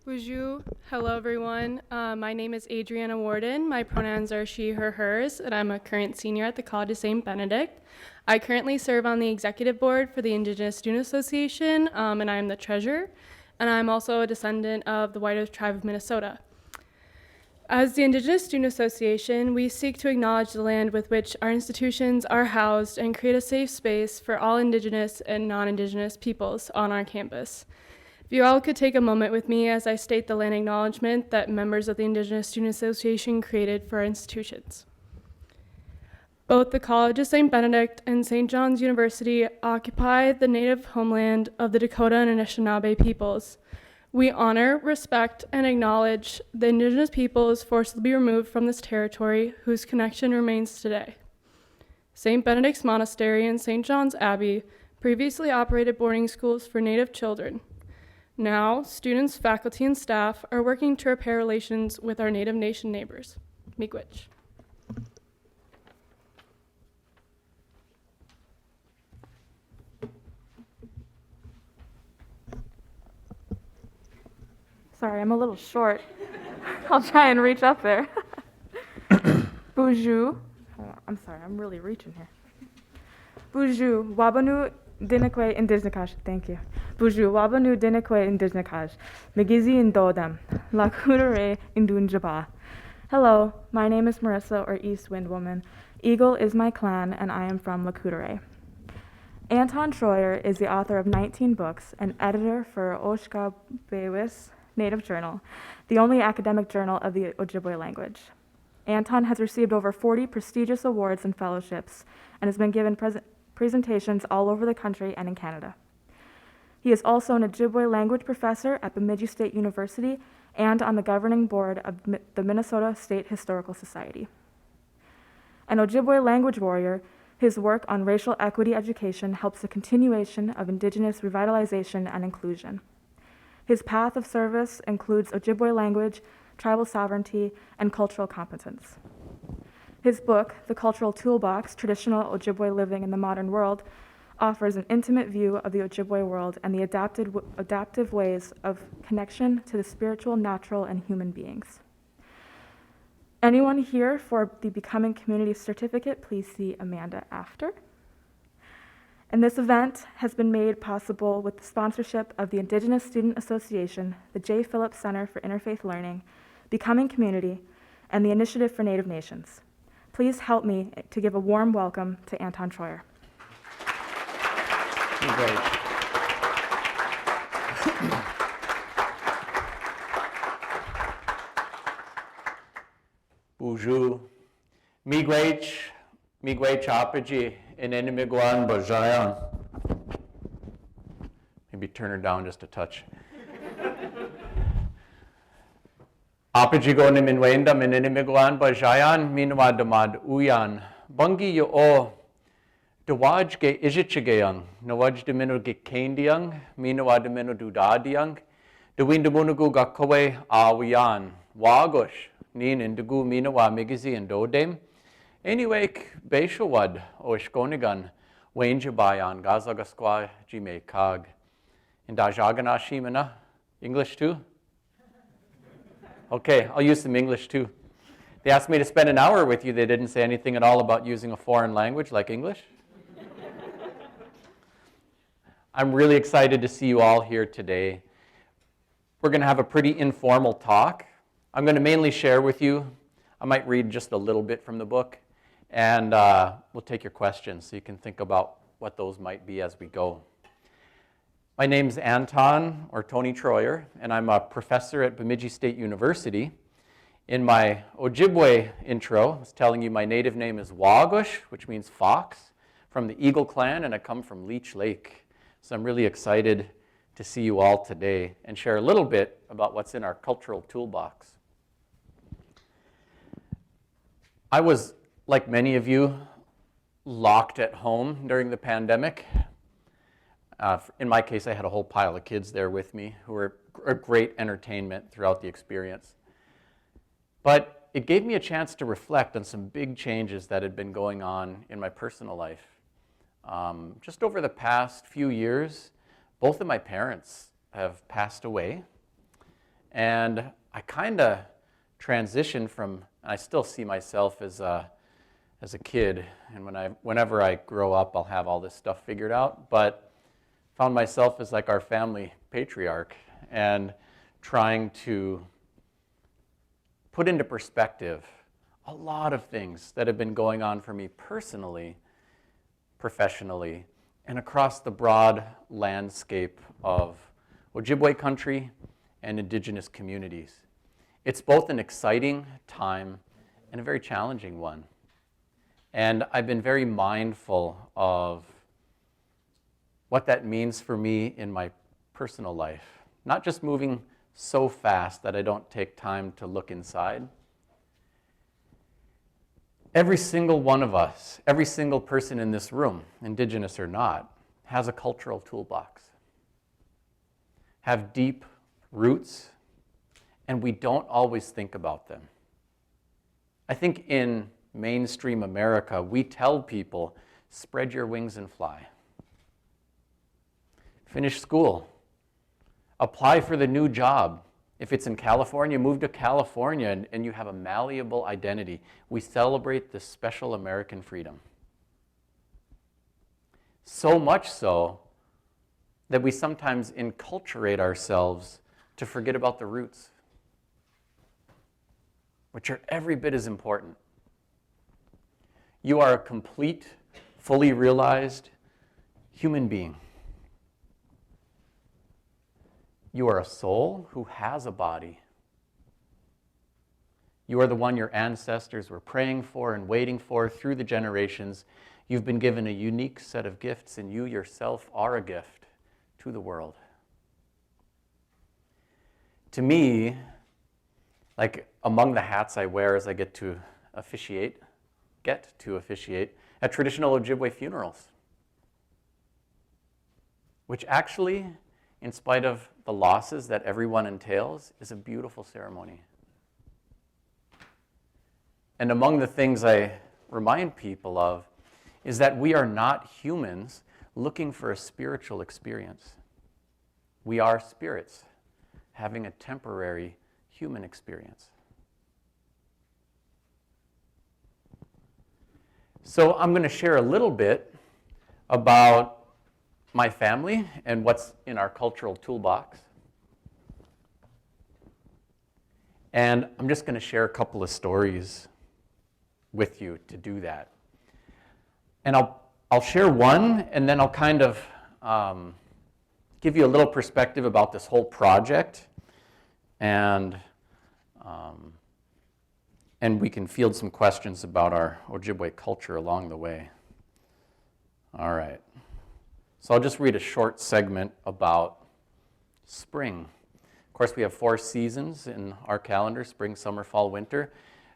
Bonjour. Hello, everyone. My name is Adriana Warden. My pronouns are she, her, hers, and I'm a current senior at the College of St. Benedict. I currently serve on the executive board for the Indigenous Students Association, and I'm the treasurer. And I'm also a descendant of the White Earth Tribe of Minnesota. As the Indigenous Student Association, we seek to acknowledge the land with which our institutions are housed and create a safe space for all Indigenous and non-Indigenous peoples on our campus. If you all could take a moment with me as I state the land acknowledgement that members of the Indigenous Student Association created for our institutions. Both the College of St. Benedict and St. John's University occupy the native homeland of the Dakota and Anishinaabe peoples. We honor, respect, and acknowledge the Indigenous peoples forcibly removed from this territory whose connection remains today. St. Benedict's Monastery and St. John's Abbey previously operated boarding schools for Native children. Now, students, faculty, and staff are working to repair relations with our Native Nation neighbors. Miigwech. Sorry, I'm a little short. I'll try and reach up there. Bonjour. I'm sorry, I'm really reaching here. Bonjour. Wabanu dinakwe indignakash. Thank you. Bonjour. Wabanu dinakwe indignakash. Megizi indodam. Lakudere indunjaba. Hello, my name is Marissa, or East Wind Woman. Eagle is my clan, and I am from Lakudere. Anton Treuer is the author of 19 books and editor for Ojibwe Native Journal, the only academic journal of the Ojibwe language. Anton has received over 40 prestigious awards and fellowships and has been given presentations all over the country and in Canada. He is also an Ojibwe language professor at Bemidji State University and on the governing board of the Minnesota State Historical Society. An Ojibwe language warrior, his work on racial equity education helps the continuation of Indigenous revitalization and inclusion. His path of service includes Ojibwe language, tribal sovereignty, and cultural competence. His book, The Cultural Toolbox, Traditional Ojibwe Living in the Modern World, offers an intimate view of the Ojibwe world and the adaptive ways of connection to the spiritual, natural, and human beings. Anyone here for the Becoming Community Certificate, please see Amanda after. And this event has been made possible with the sponsorship of the Indigenous Student Association, the J. Phillips Center for Interfaith Learning, Becoming Community, and the Initiative for Native Nations. Please help me to give a warm welcome to Anton Treuer. Great. Bonjour. Miigwech apiji in Enimiguan Bajayan. Maybe turn her down just a touch. Apiji go niminwendam in Enimiguan Bajayan minwadamad uyan. Bungi yo o dawaj ge ijichigayang. Nawaj dimino ge kandiang. Minawadimino dudadiang. Dawindamunugu gakawe awiyan. Wagosh. Nin indugu minawa migizi and dodem. Anyway, Beishawad, Oishkonigan, Wayne Jabayan, Gazagaskwa, Jime Kag. In Dajagana Shimana, English too? Okay, I'll use some English too. They asked me to spend an hour with you. They didn't say anything at all about using a foreign language like English. I'm really excited to see you all here today. We're going to have a pretty informal talk. I'm going to mainly share with you. I might read just a little bit from the book. And we'll take your questions so you can think about what those might be as we go. My name's Anton, or Tony Treuer, and I'm a professor at Bemidji State University. In my Ojibwe intro, I was telling you my native name is Wagush, which means fox, from the Eagle clan, and I come from Leech Lake. So I'm really excited to see you all today and share a little bit about what's in our cultural toolbox. I was, like many of you, locked at home during the pandemic. In my case, I had a whole pile of kids there with me who were a great entertainment throughout the experience. But it gave me a chance to reflect on some big changes that had been going on in my personal life. Just over the past few years, both of my parents have passed away. And I kind of transitioned from, I still see myself as a kid, and whenever I grow up, I'll have all this stuff figured out, but found myself as like our family patriarch and trying to put into perspective a lot of things that have been going on for me personally, professionally, and across the broad landscape of Ojibwe country and Indigenous communities. It's both an exciting time and a very challenging one. And I've been very mindful of what that means for me in my personal life. Not just moving so fast that I don't take time to look inside. Every single one of us, every single person in this room, Indigenous or not, has a cultural toolbox, have deep roots, and we don't always think about them. I think in mainstream America, we tell people, spread your wings and fly. Finish school. Apply for the new job. If it's in California, move to California and you have a malleable identity. We celebrate this special American freedom. So much so that we sometimes enculturate ourselves to forget about the roots, which are every bit as important. You are a complete, fully realized human being. You are a soul who has a body. You are the one your ancestors were praying for and waiting for through the generations. You've been given a unique set of gifts, and you yourself are a gift to the world. To me, like among the hats I wear as I get to officiate at traditional Ojibwe funerals, which actually, in spite of the losses that everyone entails, is a beautiful ceremony. And among the things I remind people of is that we are not humans looking for a spiritual experience. We are spirits having a temporary human experience. So I'm going to share a little bit about my family and what's in our cultural toolbox. And I'm just going to share a couple of stories with you to do that. And I'll share one, and then I'll kind of give you a little perspective about this whole project, and we can field some questions about our Ojibwe culture along the way. All right. So I'll just read a short segment about spring. Of course, we have 4 seasons in our calendar: spring, summer, fall, winter.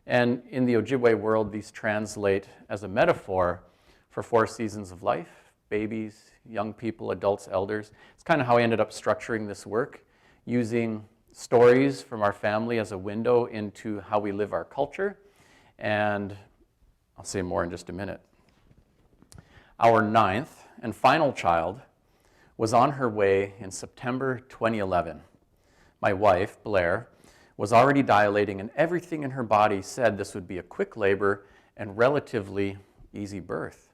And in the Ojibwe world, these translate as a metaphor for 4 seasons of life: babies, young people, adults, elders. It's kind of how I ended up structuring this work, using stories from our family as a window into how we live our culture. And I'll say more in just a minute. Our 9th and final child was on her way in September 2011. My wife, Blair, was already dilating, and everything in her body said this would be a quick labor and relatively easy birth.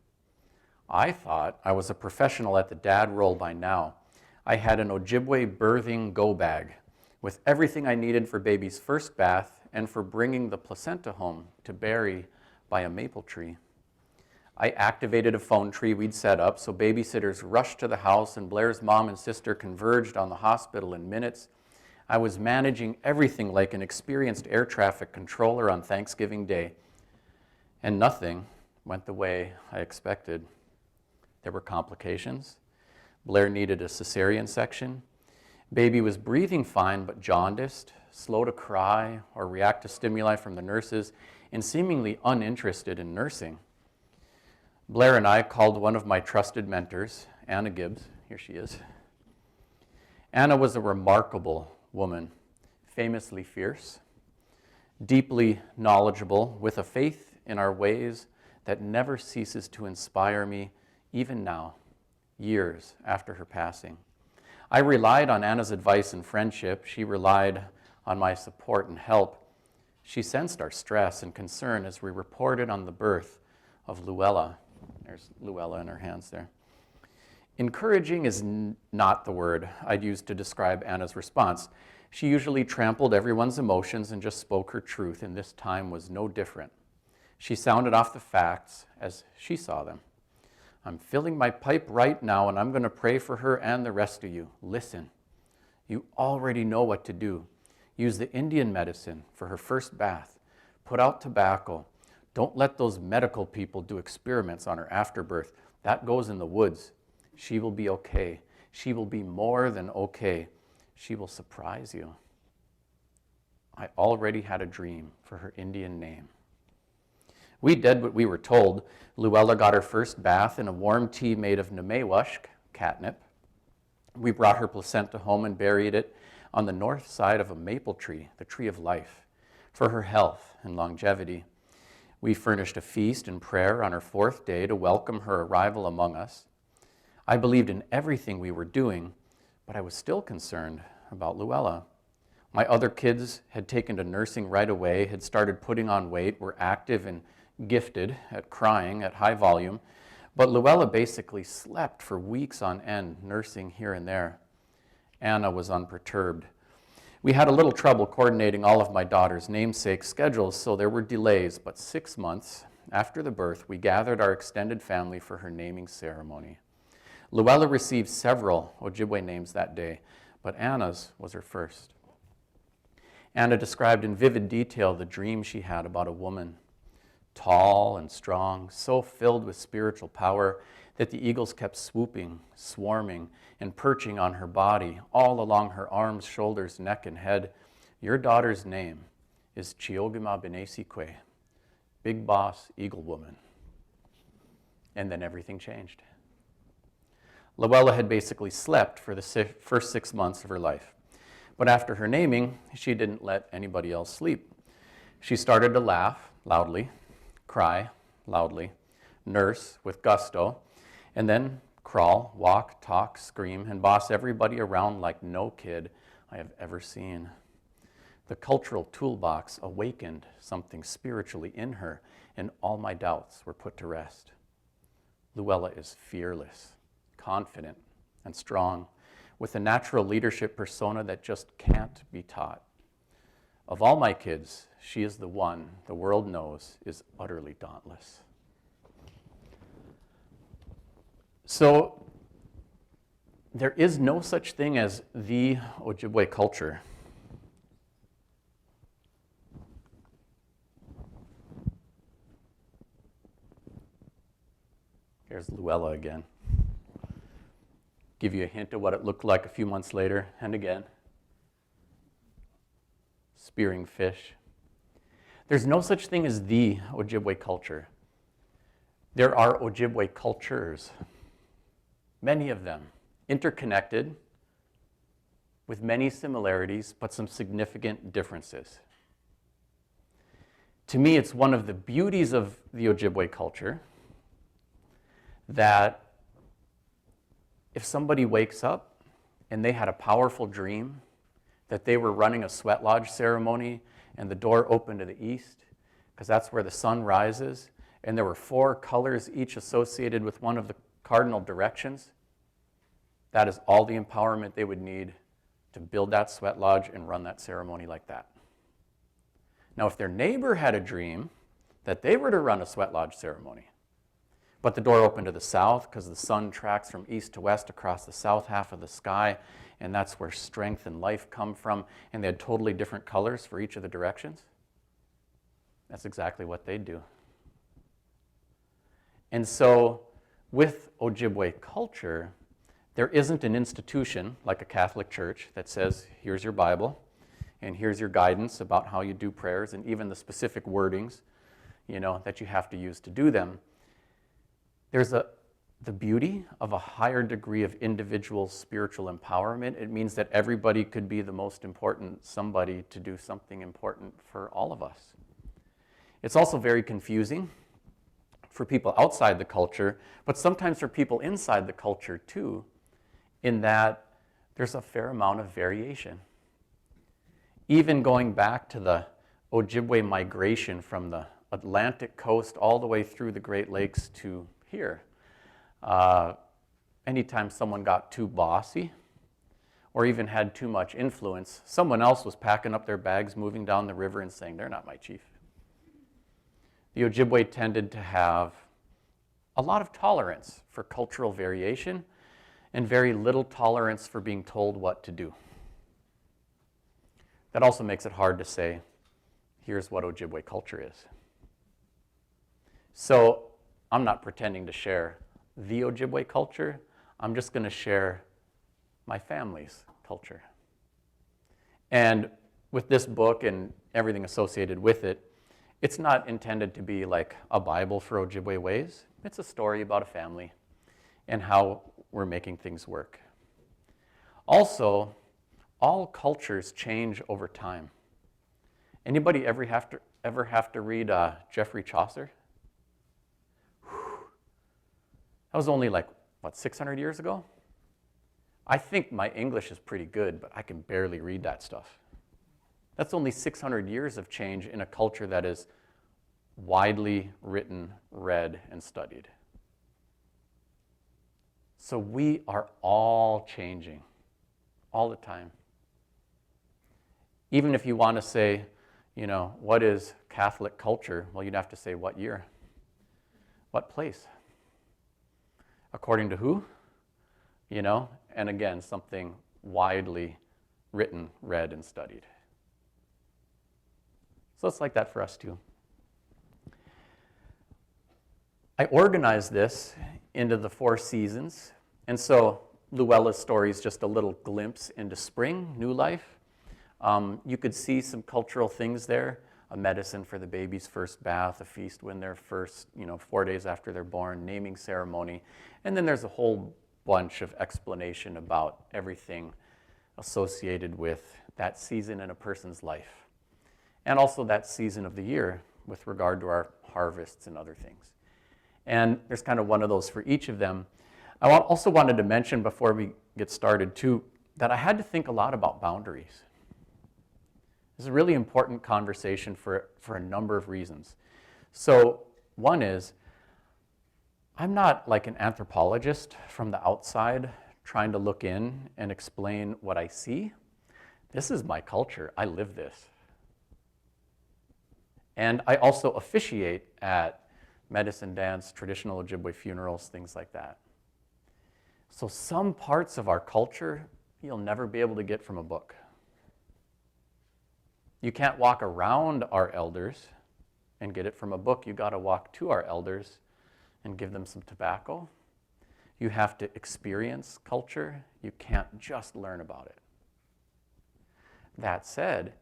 I thought I was a professional at the dad role by now. I had an Ojibwe birthing go bag with everything I needed for baby's first bath and for bringing the placenta home to bury by a maple tree. I activated a phone tree we'd set up, so babysitters rushed to the house and Blair's mom and sister converged on the hospital in minutes. I was managing everything like an experienced air traffic controller on Thanksgiving Day, and nothing went the way I expected. There were complications. Blair needed a cesarean section. Baby was breathing fine, but jaundiced, slow to cry or react to stimuli from the nurses, and seemingly uninterested in nursing. Blair and I called one of my trusted mentors, Anna Gibbs. Here she is. Anna was a remarkable woman, famously fierce, deeply knowledgeable, with a faith in our ways that never ceases to inspire me, even now, years after her passing. I relied on Anna's advice and friendship. She relied on my support and help. She sensed our stress and concern as we reported on the birth of Luella. There's Luella in her hands there. Encouraging is not the word I'd use to describe Anna's response. She usually trampled everyone's emotions and just spoke her truth, and this time was no different. She sounded off the facts as she saw them. I'm filling my pipe right now, and I'm going to pray for her and the rest of you. Listen, you already know what to do. Use the Indian medicine for her first bath. Put out tobacco. Don't let those medical people do experiments on her afterbirth. That goes in the woods. She will be okay. She will be more than okay. She will surprise you. I already had a dream for her Indian name. We did what we were told. Luella got her first bath in a warm tea made of nemewushk, catnip. We brought her placenta home and buried it on the north side of a maple tree, the tree of life, for her health and longevity. We furnished a feast and prayer on her 4th day to welcome her arrival among us. I believed in everything we were doing, but I was still concerned about Luella. My other kids had taken to nursing right away, had started putting on weight, were active and gifted at crying at high volume, but Luella basically slept for weeks on end, nursing here and there. Anna was unperturbed. We had a little trouble coordinating all of my daughter's namesake schedules, so there were delays, but 6 months after the birth, we gathered our extended family for her naming ceremony. Luella received several Ojibwe names that day, but Anna's was her first. Anna described in vivid detail the dream she had about a woman, tall and strong, so filled with spiritual power that the eagles kept swooping, swarming, and perching on her body, all along her arms, shoulders, neck, and head. Your daughter's name is Chiogima Benesikwe, Big Boss Eagle Woman. And then everything changed. Luella had basically slept for the first 6 months of her life. But after her naming, she didn't let anybody else sleep. She started to laugh loudly, cry loudly, nurse with gusto, and then crawl, walk, talk, scream, and boss everybody around like no kid I have ever seen. The cultural toolbox awakened something spiritually in her, and all my doubts were put to rest. Luella is fearless, confident, and strong, with a natural leadership persona that just can't be taught. Of all my kids, she is the one the world knows is utterly dauntless. So, there is no such thing as the Ojibwe culture. There's Luella again. Give you a hint of what it looked like a few months later, and again. Spearing fish. There's no such thing as the Ojibwe culture. There are Ojibwe cultures, many of them interconnected with many similarities, but some significant differences. To me, it's one of the beauties of the Ojibwe culture that if somebody wakes up and they had a powerful dream that they were running a sweat lodge ceremony and the door opened to the east, because that's where the sun rises, and there were 4 colors, each associated with one of the cardinal directions, that is all the empowerment they would need to build that sweat lodge and run that ceremony like that. Now, if their neighbor had a dream that they were to run a sweat lodge ceremony, but the door opened to the south because the sun tracks from east to west across the south half of the sky, and that's where strength and life come from, and they had totally different colors for each of the directions, that's exactly what they'd do. And so, with Ojibwe culture, there isn't an institution like a Catholic church that says, here's your Bible, and here's your guidance about how you do prayers, and even the specific wordings, that you have to use to do them. There's the beauty of a higher degree of individual spiritual empowerment. It means that everybody could be the most important somebody to do something important for all of us. It's also very confusing for people outside the culture, but sometimes for people inside the culture too, in that there's a fair amount of variation. even going back to the Ojibwe migration from the Atlantic coast all the way through the Great Lakes to here. Anytime someone got too bossy or even had too much influence, someone else was packing up their bags, moving down the river and saying, they're not my chief. The Ojibwe tended to have a lot of tolerance for cultural variation and very little tolerance for being told what to do. That also makes it hard to say, here's what Ojibwe culture is. So I'm not pretending to share the Ojibwe culture. I'm just going to share my family's culture. And with this book and everything associated with it, it's not intended to be like a Bible for Ojibwe ways. It's a story about a family and how we're making things work. Also, all cultures change over time. Anybody ever have to read Geoffrey Chaucer? That was only like, what, 600 years ago? I think my English is pretty good, but I can barely read that stuff. That's only 600 years of change in a culture that is widely written, read, and studied. So we are all changing all the time. Even if you want to say, you know, what is Catholic culture? Well, you'd have to say what year, what place, according to who, you know, and again, something widely written, read, and studied. So it's like that for us too. I organized this into the 4 seasons, and so Luella's story is just a little glimpse into spring, new life. You could see some cultural things there, a medicine for the baby's first bath, a feast when they're first, 4 days after they're born, naming ceremony, and then there's a whole bunch of explanation about everything associated with that season in a person's life, and also that season of the year with regard to our harvests and other things. And there's kind of one of those for each of them. I also wanted to mention before we get started too, that I had to think a lot about boundaries. This is a really important conversation for a number of reasons. So one is, I'm not like an anthropologist from the outside trying to look in and explain what I see. This is my culture. I live this. And I also officiate at medicine dance, traditional Ojibwe funerals, things like that. So some parts of our culture you'll never be able to get from a book. You can't walk around our elders and get it from a book. You got to walk to our elders and give them some tobacco. You have to experience culture. You can't just learn about it. That said,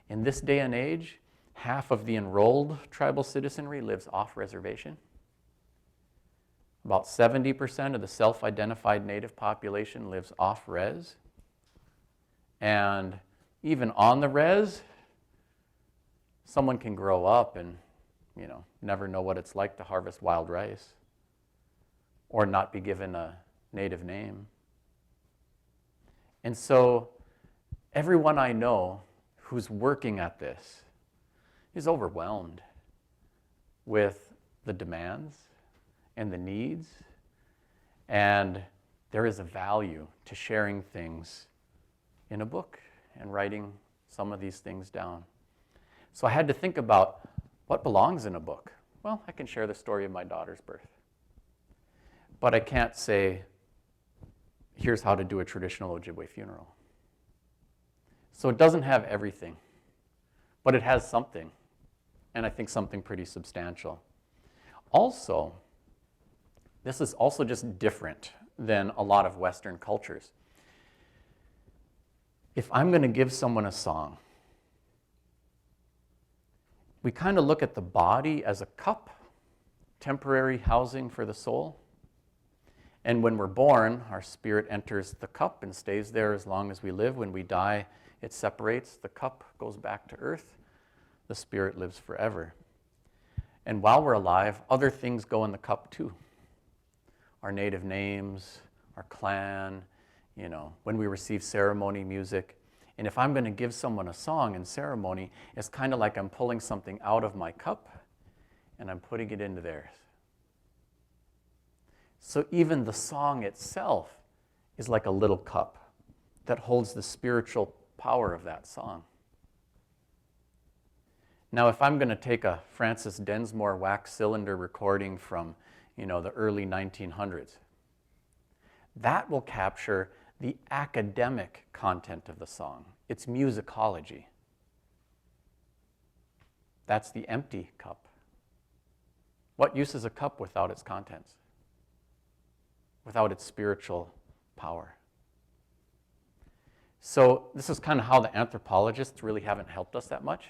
in this day and age, half of the enrolled tribal citizenry lives off reservation. About 70% of the self-identified native population lives off res. And even on the res, someone can grow up and, never know what it's like to harvest wild rice or not be given a native name. And so everyone I know who's working at this is overwhelmed with the demands and the needs, and there is a value to sharing things in a book and writing some of these things down. So I had to think about what belongs in a book. Well, I can share the story of my daughter's birth, but I can't say, here's how to do a traditional Ojibwe funeral. So it doesn't have everything, but it has something. And I think something pretty substantial. Also, this is also just different than a lot of Western cultures. If I'm going to give someone a song, we kind of look at the body as a cup, temporary housing for the soul. And when we're born, our spirit enters the cup and stays there as long as we live. When we die, it separates. The cup goes back to earth. The spirit lives forever. And while we're alive, other things go in the cup too. Our native names, our clan, when we receive ceremony music. And if I'm going to give someone a song in ceremony, it's kind of like I'm pulling something out of my cup and I'm putting it into theirs. So even the song itself is like a little cup that holds the spiritual power of that song. Now, if I'm going to take a Francis Densmore wax cylinder recording from, the early 1900s, that will capture the academic content of the song, its musicology. That's the empty cup. What use is a cup without its contents? Without its spiritual power? So this is kind of how the anthropologists really haven't helped us that much,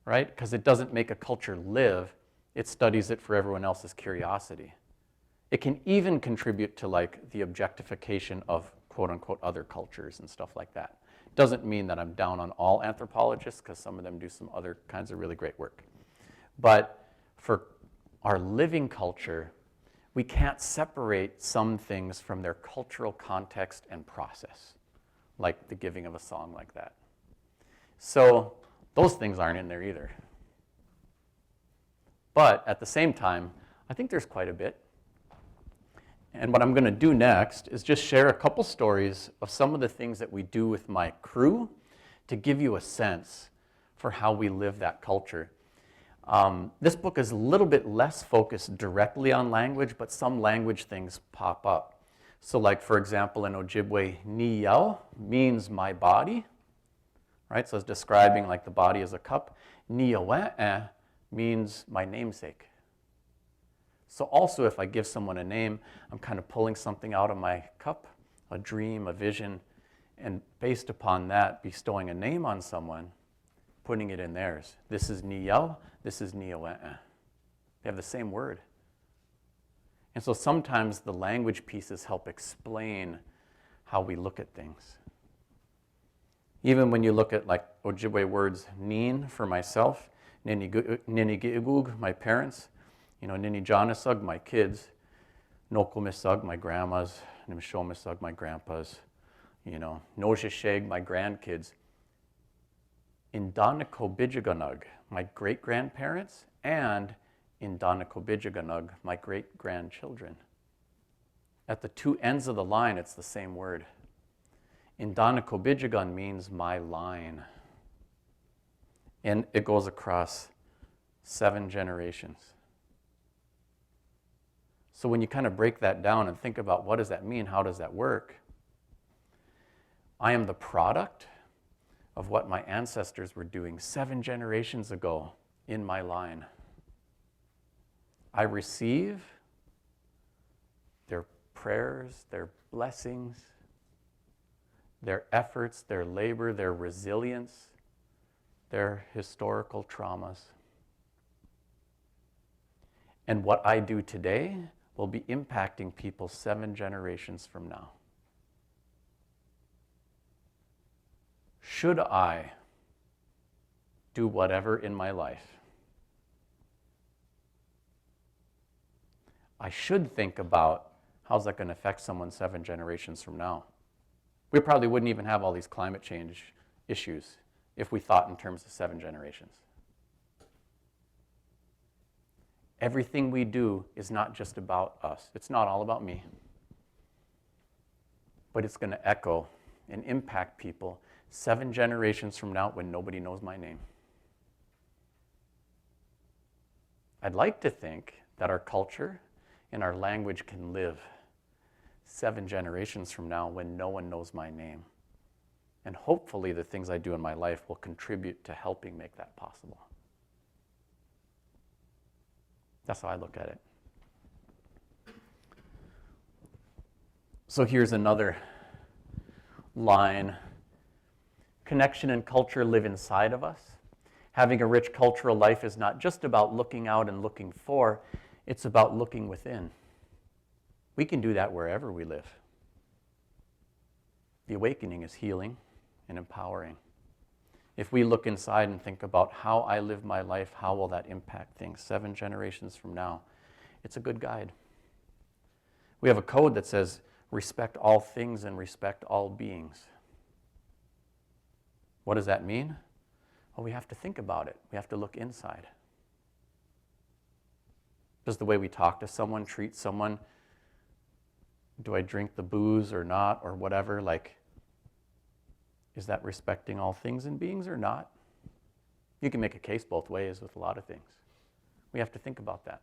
right? Because it doesn't make a culture live, it studies it for everyone else's curiosity. It can even contribute to like the objectification of quote unquote other cultures and stuff like that. Doesn't mean that I'm down on all anthropologists, because some of them do some other kinds of really great work. But for our living culture, we can't separate some things from their cultural context and process, like the giving of a song like that. So those things aren't in there either. But at the same time, I think there's quite a bit. And what I'm going to do next is just share a couple stories of some of the things that we do with my crew to give you a sense for how we live that culture. This book is a little bit less focused directly on language, but some language things pop up. So like, for example, in Ojibwe, ni yao means my body, right? So it's describing like the body as a cup. Ni yawe means my namesake. So also if I give someone a name, I'm kind of pulling something out of my cup, a dream, a vision, and based upon that, bestowing a name on someone, putting it in theirs. This is ni yao, this is ni yawe. They have the same word. And so sometimes the language pieces help explain how we look at things. Even when you look at like Ojibwe words, nin for myself, ninigiigug, my parents, ninijanasug, my kids, nokomisug, my grandmas, nimshomisug, my grandpas, nojisheg, my grandkids, Indanakobijiganug, my great-grandparents, and Indanakobijiganug, my great-grandchildren. At the two ends of the line, it's the same word. Indanakobijigan means my line. And it goes across 7 generations. So when you kind of break that down and think about what does that mean, how does that work? I am the product of what my ancestors were doing 7 generations ago in my line. I receive their prayers, their blessings, their efforts, their labor, their resilience, their historical traumas. And what I do today will be impacting people 7 generations from now. Should I do whatever in my life, I should think about how's that going to affect someone 7 generations from now. We probably wouldn't even have all these climate change issues if we thought in terms of 7 generations. Everything we do is not just about us. It's not all about me. But it's going to echo and impact people 7 generations from now when nobody knows my name. I'd like to think that our culture and our language can live 7 generations from now when no one knows my name. And hopefully the things I do in my life will contribute to helping make that possible. That's how I look at it. So here's another line. Connection and culture live inside of us. Having a rich cultural life is not just about looking out and looking for, it's about looking within. We can do that wherever we live. The awakening is healing and empowering. If we look inside and think about how I live my life, how will that impact things 7 generations from now? It's a good guide. We have a code that says respect all things and respect all beings. What does that mean? Well, we have to think about it. We have to look inside. Does the way we talk to someone, treat someone, do I drink the booze or not, or whatever, like, is that respecting all things and beings or not? You can make a case both ways with a lot of things. We have to think about that.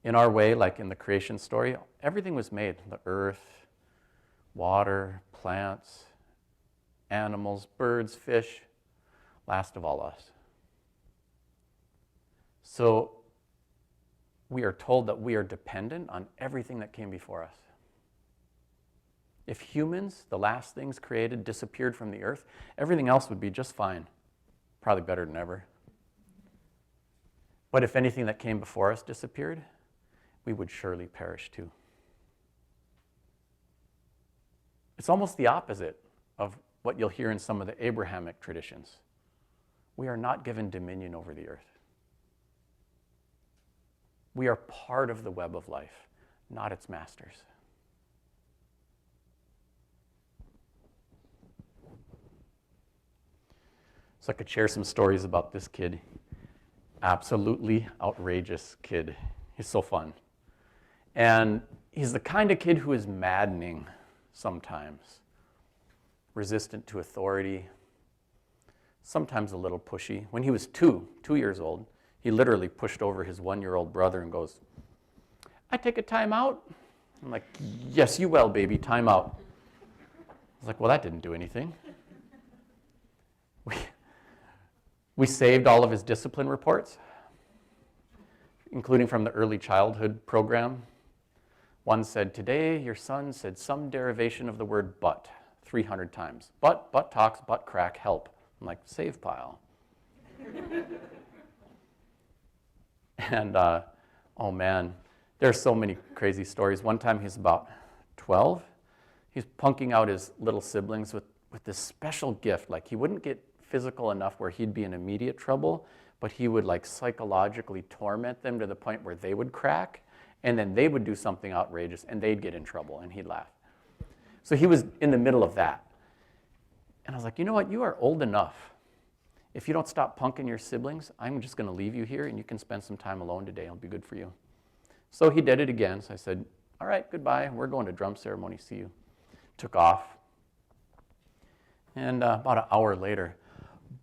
In our way, like in the creation story, everything was made. The earth, water, plants, animals, birds, fish, last of all us. So we are told that we are dependent on everything that came before us. If humans, the last things created, disappeared from the earth, everything else would be just fine. Probably better than ever. But if anything that came before us disappeared, we would surely perish too. It's almost the opposite of what you'll hear in some of the Abrahamic traditions. We are not given dominion over the earth. We are part of the web of life, not its masters. So I could share some stories about this kid. Absolutely outrageous kid. He's so fun. And he's the kind of kid who is maddening sometimes. Resistant to authority. Sometimes a little pushy. When he was 2 years old, he literally pushed over his 1-year-old brother and goes, "I take a time out?" I'm like, "Yes, you will, baby, time out." I was like, well, that didn't do anything. We saved all of his discipline reports, including from the early childhood program. One said, "Today your son said some derivation of the word but 300 times. But talks, but crack, help." I'm like, save pile. And oh man, there's so many crazy stories. One time he's about 12. He's punking out his little siblings with this special gift. Like he wouldn't get physical enough where he'd be in immediate trouble, but he would like psychologically torment them to the point where they would crack, and then they would do something outrageous and they'd get in trouble and he'd laugh. So he was in the middle of that. And I was like, you know what, you are old enough. If you don't stop punking your siblings, I'm just going to leave you here and you can spend some time alone today. It'll be good for you. So he did it again. So I said, all right, goodbye. We're going to drum ceremony. See you. Took off. And about an hour later,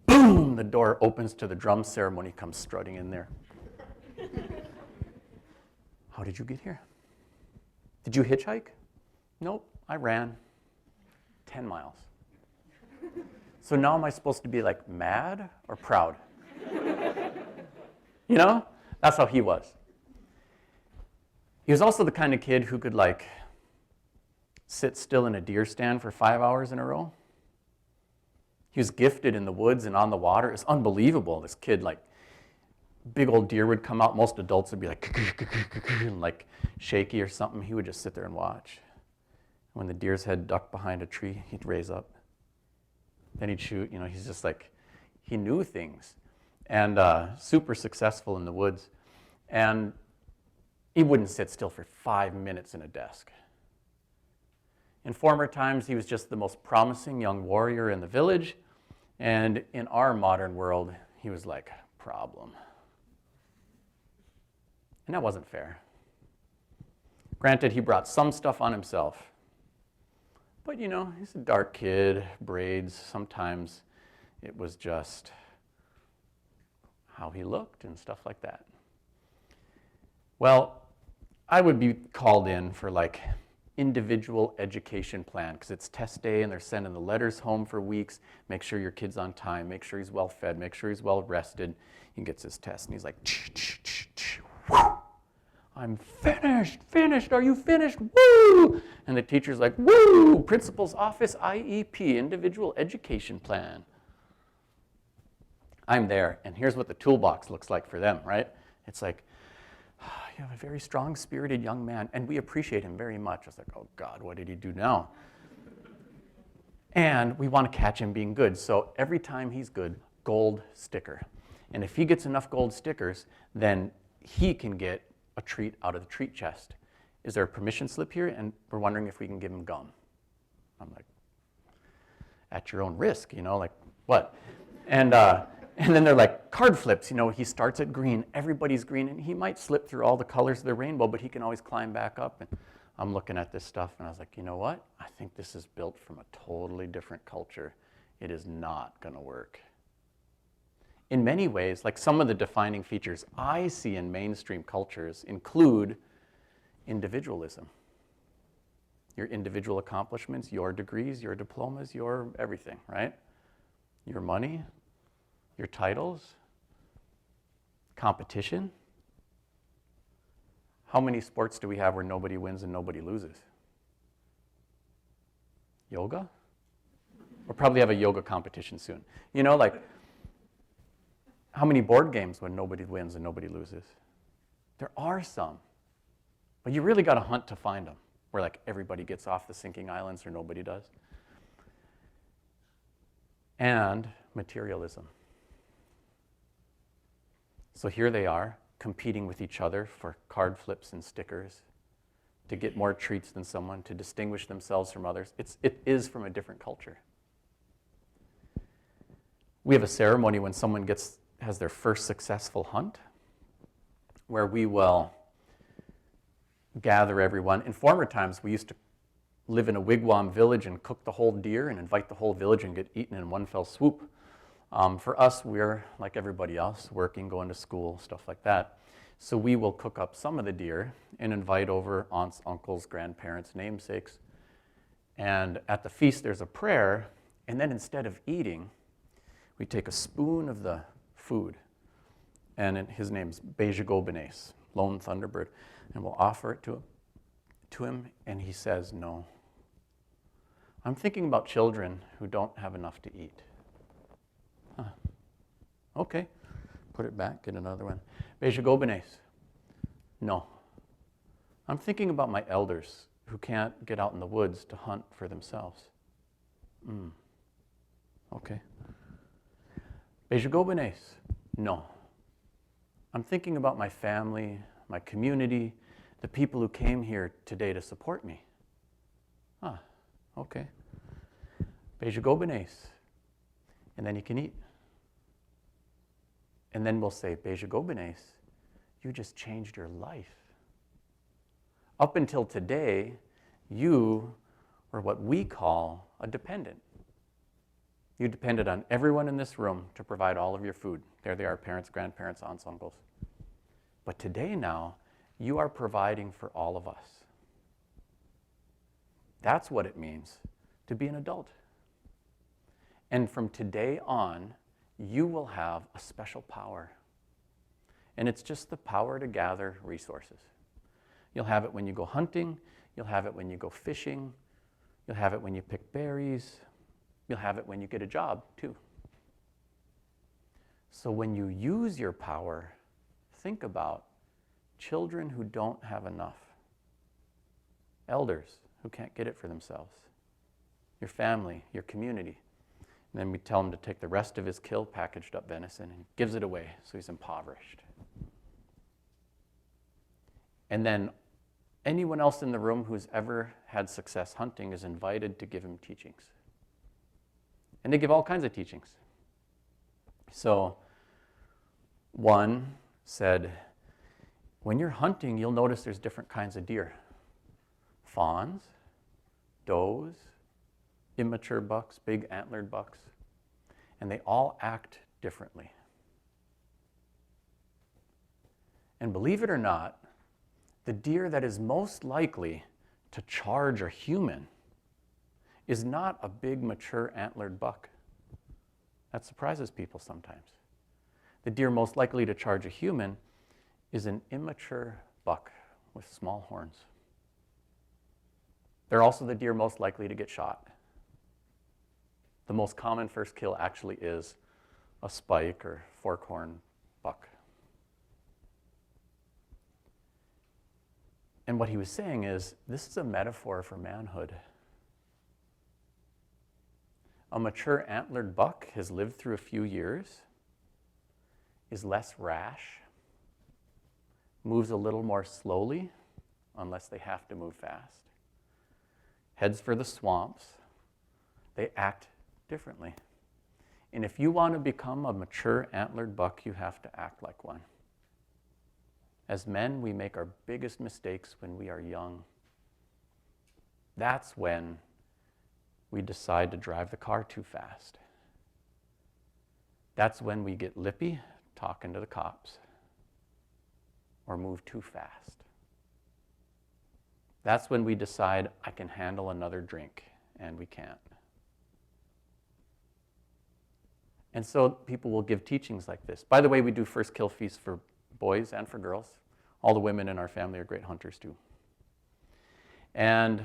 boom, the door opens to the drum ceremony, comes strutting in there. How did you get here? Did you hitchhike? Nope, I ran 10 miles. So now am I supposed to be like mad or proud? You know? That's how he was. He was also the kind of kid who could like sit still in a deer stand for 5 hours in a row. He was gifted in the woods and on the water. It's unbelievable. This kid, like, big old deer would come out. Most adults would be like, and like shaky or something. He would just sit there and watch. When the deer's head ducked behind a tree, he'd raise up. Then he'd shoot. You know, he's just like, he knew things. And super successful in the woods. And he wouldn't sit still for 5 minutes in a desk. In former times, he was just the most promising young warrior in the village. And in our modern world, he was like a problem. And that wasn't fair. Granted, he brought some stuff on himself. But, you know, he's a dark kid, braids. Sometimes it was just how he looked and stuff like that. Well, I would be called in for like individual education plan because it's test day and they're sending the letters home for weeks. Make sure your kid's on time. Make sure he's well fed. Make sure he's well rested. He gets his test and he's like, whoo, I'm finished. Are you finished? Woo! And the teacher's like, woo, principal's office IEP, individual education plan. I'm there, and here's what the toolbox looks like for them, right? It's like, you have a very strong-spirited young man, and we appreciate him very much. I was like, oh God, what did he do now? And we want to catch him being good, so every time he's good, gold sticker. And if he gets enough gold stickers, then he can get a a treat out of the treat chest. Is there a permission slip here? And we're wondering if we can give him gum. I'm like, at your own risk, like what? And then they're like, card flips, he starts at green, everybody's green, and he might slip through all the colors of the rainbow, but he can always climb back up. And I'm looking at this stuff, and I was like, you know what? I think this is built from a totally different culture. It is not going to work. In many ways, like some of the defining features I see in mainstream cultures include individualism. Your individual accomplishments, your degrees, your diplomas, your everything, right? Your money, your titles, competition. How many sports do we have where nobody wins and nobody loses? Yoga? We'll probably have a yoga competition soon. Like, how many board games when nobody wins and nobody loses? There are some, but you really got to hunt to find them, where like everybody gets off the sinking islands or nobody does. And materialism. So here they are, competing with each other for card flips and stickers, to get more treats than someone, to distinguish themselves from others. It is from a different culture. We have a ceremony when someone has their first successful hunt, where we will gather everyone. In former times, we used to live in a wigwam village and cook the whole deer and invite the whole village and get eaten in one fell swoop. For us, we're like everybody else, working, going to school, stuff like that. So we will cook up some of the deer and invite over aunts, uncles, grandparents, namesakes. And at the feast, there's a prayer. And then instead of eating, we take a spoon of the food. And his name's Bejagobenes, Lone Thunderbird. And we'll offer it to him. And he says, no. I'm thinking about children who don't have enough to eat. Huh. Okay. Put it back, get another one. Bejagobenes. No. I'm thinking about my elders who can't get out in the woods to hunt for themselves. Okay. Bejagobenes. No. I'm thinking about my family, my community, the people who came here today to support me. Okay. Bejagobenes. And then you can eat. And then we'll say, Bejagobenes, you just changed your life. Up until today, you were what we call a dependent. You depended on everyone in this room to provide all of your food. There they are, parents, grandparents, aunts, uncles. But today now, you are providing for all of us. That's what it means to be an adult. And from today on, you will have a special power. And it's just the power to gather resources. You'll have it when you go hunting. You'll have it when you go fishing. You'll have it when you pick berries. You'll have it when you get a job, too. So when you use your power, think about children who don't have enough, elders who can't get it for themselves, your family, your community. And then we tell him to take the rest of his kill packaged up venison and gives it away, so he's impoverished. And then anyone else in the room who's ever had success hunting is invited to give him teachings. And they give all kinds of teachings. So one said, when you're hunting, you'll notice there's different kinds of deer. Fawns, does, immature bucks, big antlered bucks, and they all act differently. And believe it or not, the deer that is most likely to charge a human is not a big, mature, antlered buck. That surprises people sometimes. The deer most likely to charge a human is an immature buck with small horns. They're also the deer most likely to get shot. The most common first kill actually is a spike or forkhorn buck. And what he was saying is, this is a metaphor for manhood. A mature antlered buck has lived through a few years, is less rash, moves a little more slowly unless they have to move fast. Heads for the swamps, they act differently. And if you want to become a mature antlered buck, you have to act like one. As men, we make our biggest mistakes when we are young. That's when we decide to drive the car too fast. That's when we get lippy talking to the cops or move too fast. That's when we decide I can handle another drink and we can't. And so people will give teachings like this. By the way, we do first kill feasts for boys and for girls. All the women in our family are great hunters too. And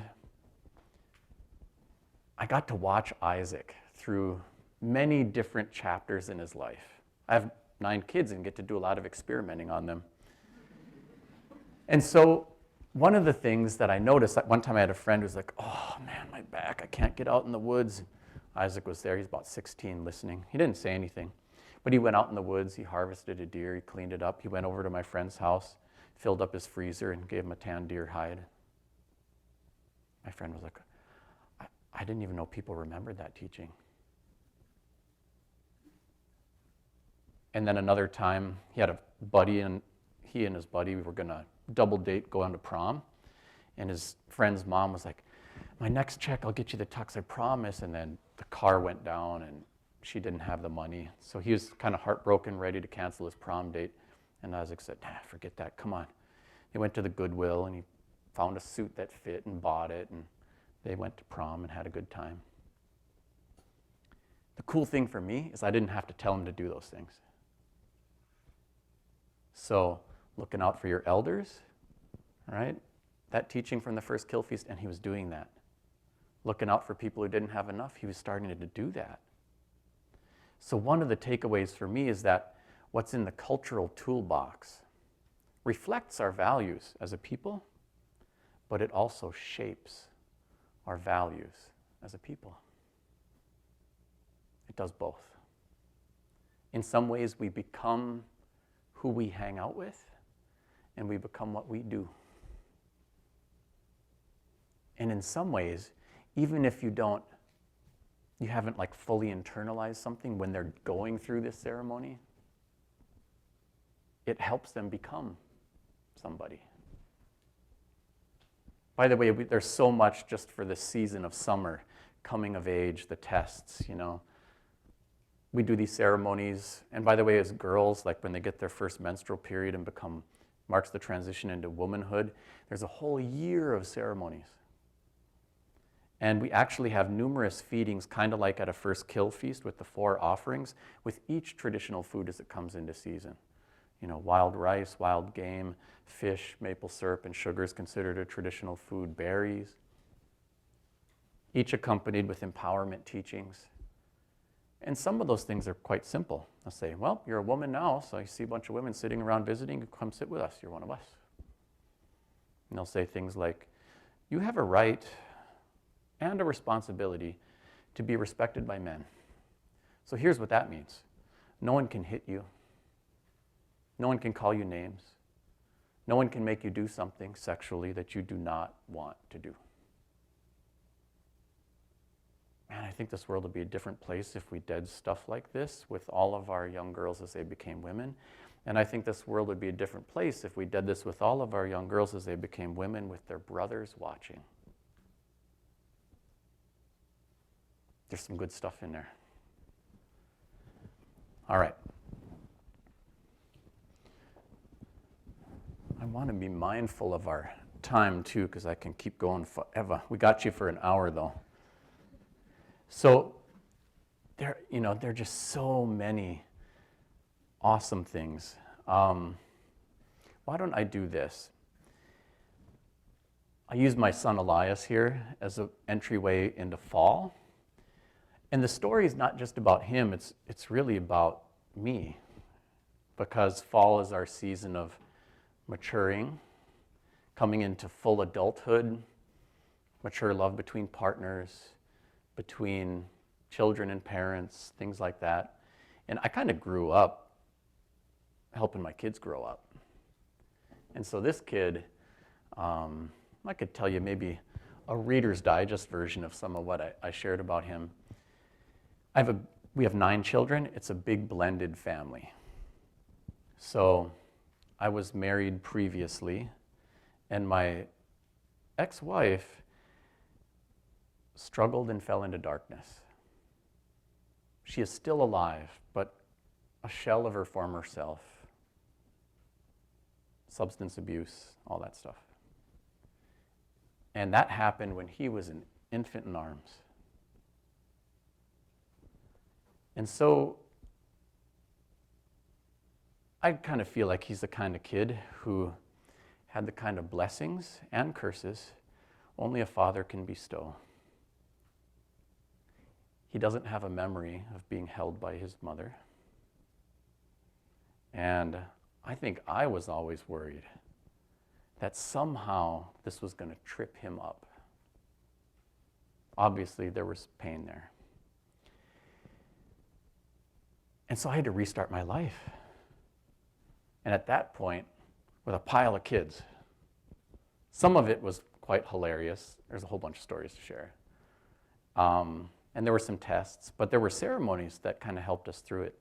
I got to watch Isaac through many different chapters in his life. I have 9 kids and get to do a lot of experimenting on them. And so one of the things that I noticed, like one time I had a friend who was like, oh man, my back, I can't get out in the woods. Isaac was there, he's about 16 listening. He didn't say anything, but he went out in the woods, he harvested a deer, he cleaned it up. He went over to my friend's house, filled up his freezer and gave him a tan deer hide. My friend was like, I didn't even know people remembered that teaching. And then another time, he had a buddy, and he and his buddy were gonna double date, go on to prom. And his friend's mom was like, my next check, I'll get you the tux, I promise. And then the car went down and she didn't have the money. So he was kind of heartbroken, ready to cancel his prom date. And Isaac said, nah, forget that, come on. They went to the Goodwill and he found a suit that fit and bought it. And they went to prom and had a good time. The cool thing for me is I didn't have to tell him to do those things. So looking out for your elders, right? That teaching from the first kill feast, and he was doing that. Looking out for people who didn't have enough, he was starting to do that. So one of the takeaways for me is that what's in the cultural toolbox reflects our values as a people, but it also shapes our values as a people. It does both. In some ways, we become who we hang out with, and we become what we do. And in some ways, even if you haven't like fully internalized something when they're going through this ceremony, it helps them become somebody. By the way, there's so much just for this season of summer, coming of age, the tests, you know. We do these ceremonies, and by the way, as girls, like when they get their first menstrual period and marks the transition into womanhood, there's a whole year of ceremonies. And we actually have numerous feedings, kind of like at a first kill feast with the 4 offerings, with each traditional food as it comes into season. You know, wild rice, wild game, fish, maple syrup, and sugar is considered a traditional food, berries, each accompanied with empowerment teachings. And some of those things are quite simple. They'll say, well, you're a woman now, so you see a bunch of women sitting around visiting, come sit with us, you're one of us. And they'll say things like, you have a right and a responsibility to be respected by men. So here's what that means. No one can hit you. No one can call you names. No one can make you do something sexually that you do not want to do. Man, I think this world would be a different place if we did stuff like this with all of our young girls as they became women. And I think this world would be a different place if we did this with all of our young girls as they became women with their brothers watching. There's some good stuff in there. All right. I want to be mindful of our time too, because I can keep going forever. We got you for an hour though. So there are just so many awesome things. Why don't I do this? I use my son Elias here as an entryway into fall. And the story is not just about him, it's really about me. Because fall is our season of maturing, coming into full adulthood, mature love between partners, between children and parents, things like that. And I kind of grew up helping my kids grow up. And so this kid, I could tell you maybe a Reader's Digest version of some of what I shared about him. We have 9 children. It's a big blended family. So I was married previously, and my ex-wife struggled and fell into darkness. She is still alive, but a shell of her former self. Substance abuse, all that stuff. And that happened when he was an infant in arms. And so I kind of feel like he's the kind of kid who had the kind of blessings and curses only a father can bestow. He doesn't have a memory of being held by his mother. And I think I was always worried that somehow this was going to trip him up. Obviously, there was pain there. And so I had to restart my life. And at that point, with a pile of kids, some of it was quite hilarious. There's a whole bunch of stories to share. And there were some tests, but there were ceremonies that kind of helped us through it.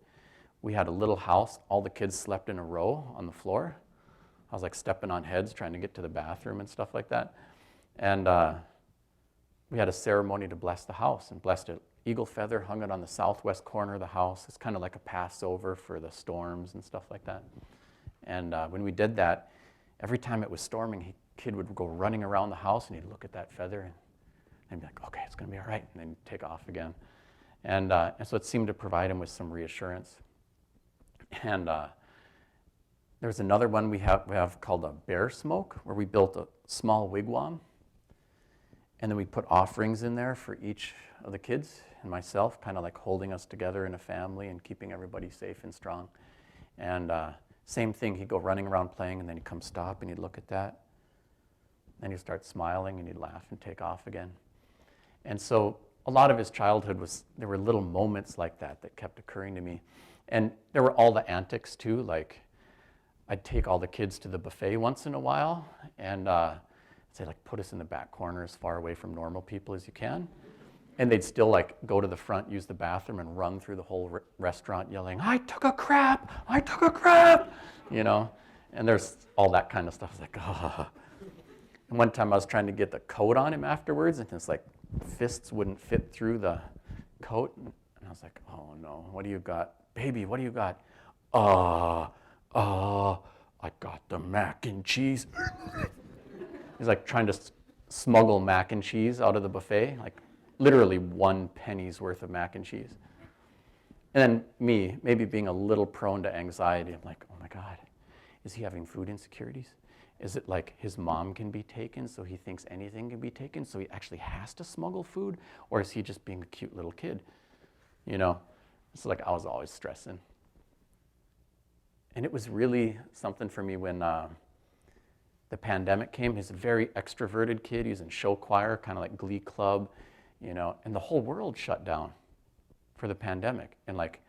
We had a little house. All the kids slept in a row on the floor. I was like stepping on heads trying to get to the bathroom and stuff like that. And we had a ceremony to bless the house and blessed it. Eagle feather, hung it on the southwest corner of the house. It's kind of like a Passover for the storms and stuff like that. And when we did that, every time it was storming, kid would go running around the house and he'd look at that feather and be like, okay, it's going to be all right, and then take off again. And so it seemed to provide him with some reassurance. And there's another one we have called a bear smoke, where we built a small wigwam, and then we put offerings in there for each of the kids and myself, kind of like holding us together in a family and keeping everybody safe and strong. And same thing, he'd go running around playing, and then he'd come stop and he'd look at that. Then he'd start smiling and he'd laugh and take off again. And so a lot of his childhood there were little moments like that that kept occurring to me. And there were all the antics too, like I'd take all the kids to the buffet once in a while and say, like, put us in the back corner as far away from normal people as you can. And they'd still like go to the front, use the bathroom, and run through the whole restaurant yelling, I took a crap, you know? And there's all that kind of stuff. I was like, oh. And one time I was trying to get the coat on him afterwards, and it's like fists wouldn't fit through the coat. And I was like, oh no, what do you got? Baby, what do you got? I got the mac and cheese. He's like trying to smuggle mac and cheese out of the buffet, like literally 1 penny's worth of mac and cheese. And then me, maybe being a little prone to anxiety, I'm like, oh my God, is he having food insecurities? Is it like his mom can be taken, so he thinks anything can be taken, so he actually has to smuggle food? Or is he just being a cute little kid? You know, it's like I was always stressing. And it was really something for me when the pandemic came. He's a very extroverted kid. He's in show choir, kind of like Glee Club, you know, and the whole world shut down for the pandemic. And like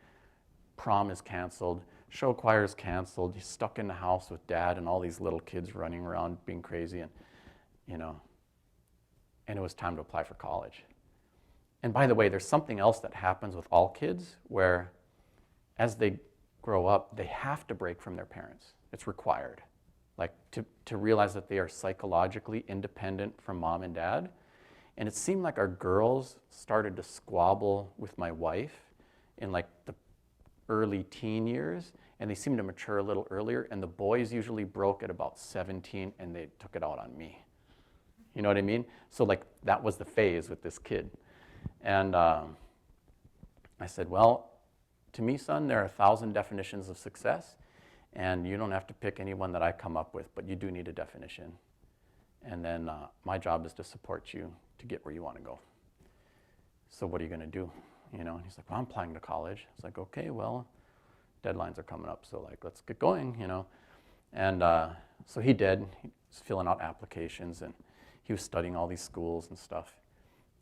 prom is canceled, show choir is canceled. He's stuck in the house with dad and all these little kids running around being crazy, and you know, and it was time to apply for college. And by the way, there's something else that happens with all kids where as they grow up, they have to break from their parents. It's required. Like to realize that they are psychologically independent from mom and dad. And it seemed like our girls started to squabble with my wife in like the early teen years, and they seemed to mature a little earlier, and the boys usually broke at about 17 and they took it out on me. You know what I mean? So like that was the phase with this kid. And I said, well, to me, son, there are 1,000 definitions of success, and you don't have to pick any one that I come up with, but you do need a definition. And then my job is to support you to get where you want to go. So what are you going to do? You know, and he's like, well, I'm applying to college. I was like, okay, well, deadlines are coming up, so like, let's get going, you know. And so he did. He was filling out applications, and he was studying all these schools and stuff.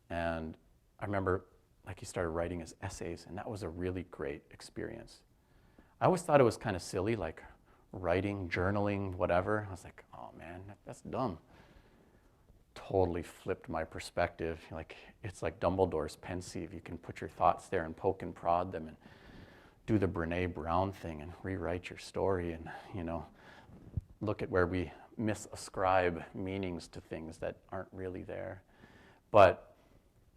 And I remember, like, he started writing his essays, and that was a really great experience. I always thought it was kind of silly, like writing, journaling, whatever. I was like, oh man, that's dumb. Totally flipped my perspective. Like, it's like Dumbledore's pensieve. You can put your thoughts there and poke and prod them and do the Brene Brown thing and rewrite your story and, look at where we misascribe meanings to things that aren't really there. But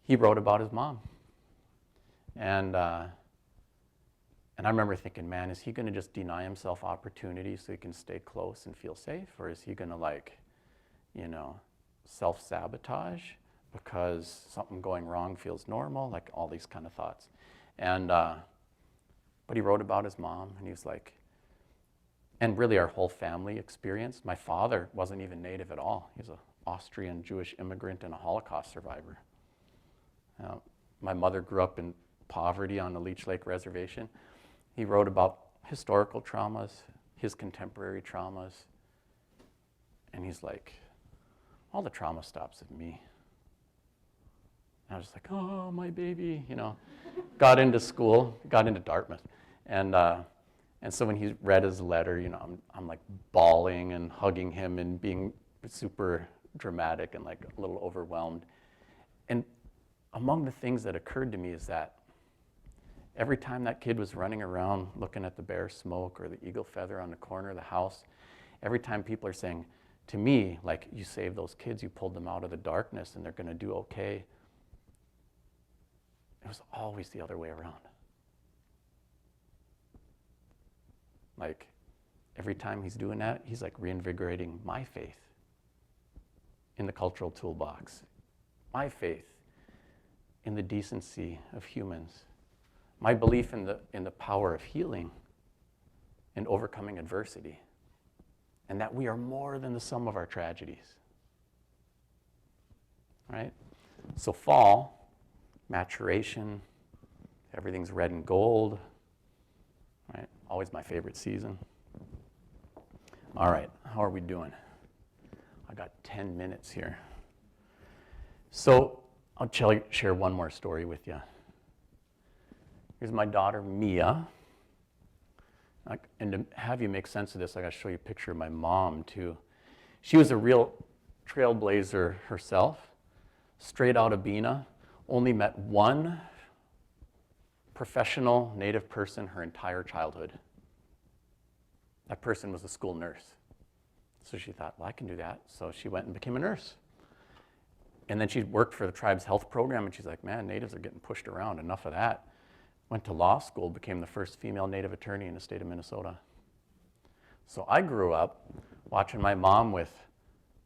he wrote about his mom. And I remember thinking, man, is he going to just deny himself opportunities so he can stay close and feel safe? Or is he going to, self-sabotage because something going wrong feels normal? Like all these kind of thoughts. And, but he wrote about his mom, and he was like, and really our whole family experience. My father wasn't even Native at all. He's an Austrian Jewish immigrant and a Holocaust survivor. My mother grew up in poverty on the Leech Lake Reservation. He wrote about historical traumas, his contemporary traumas, and he's like, all the trauma stops at me. And I was like, oh, my baby, got into school, got into Dartmouth. And so when he read his letter, I'm like bawling and hugging him and being super dramatic and like a little overwhelmed. And among the things that occurred to me is that every time that kid was running around looking at the bear smoke or the eagle feather on the corner of the house, every time people are saying to me, like, you saved those kids, you pulled them out of the darkness and they're going to do okay, it was always the other way around. Like, every time he's doing that, he's like reinvigorating my faith in the cultural toolbox, my faith in the decency of humans, my belief in the power of healing and overcoming adversity, and that we are more than the sum of our tragedies. Right? So fall, maturation, everything's red and gold, right? Always my favorite season. All right, how are we doing? I got 10 minutes here. So I'll share one more story with you. Here's my daughter, Mia. And to have you make sense of this, I got to show you a picture of my mom, too. She was a real trailblazer herself, straight out of Bena, only met one professional Native person her entire childhood. That person was a school nurse. So she thought, well, I can do that. So she went and became a nurse. And then she worked for the tribe's health program, and she's like, man, Natives are getting pushed around, enough of that. Went to law school, became the first female Native attorney in the state of Minnesota. So I grew up watching my mom with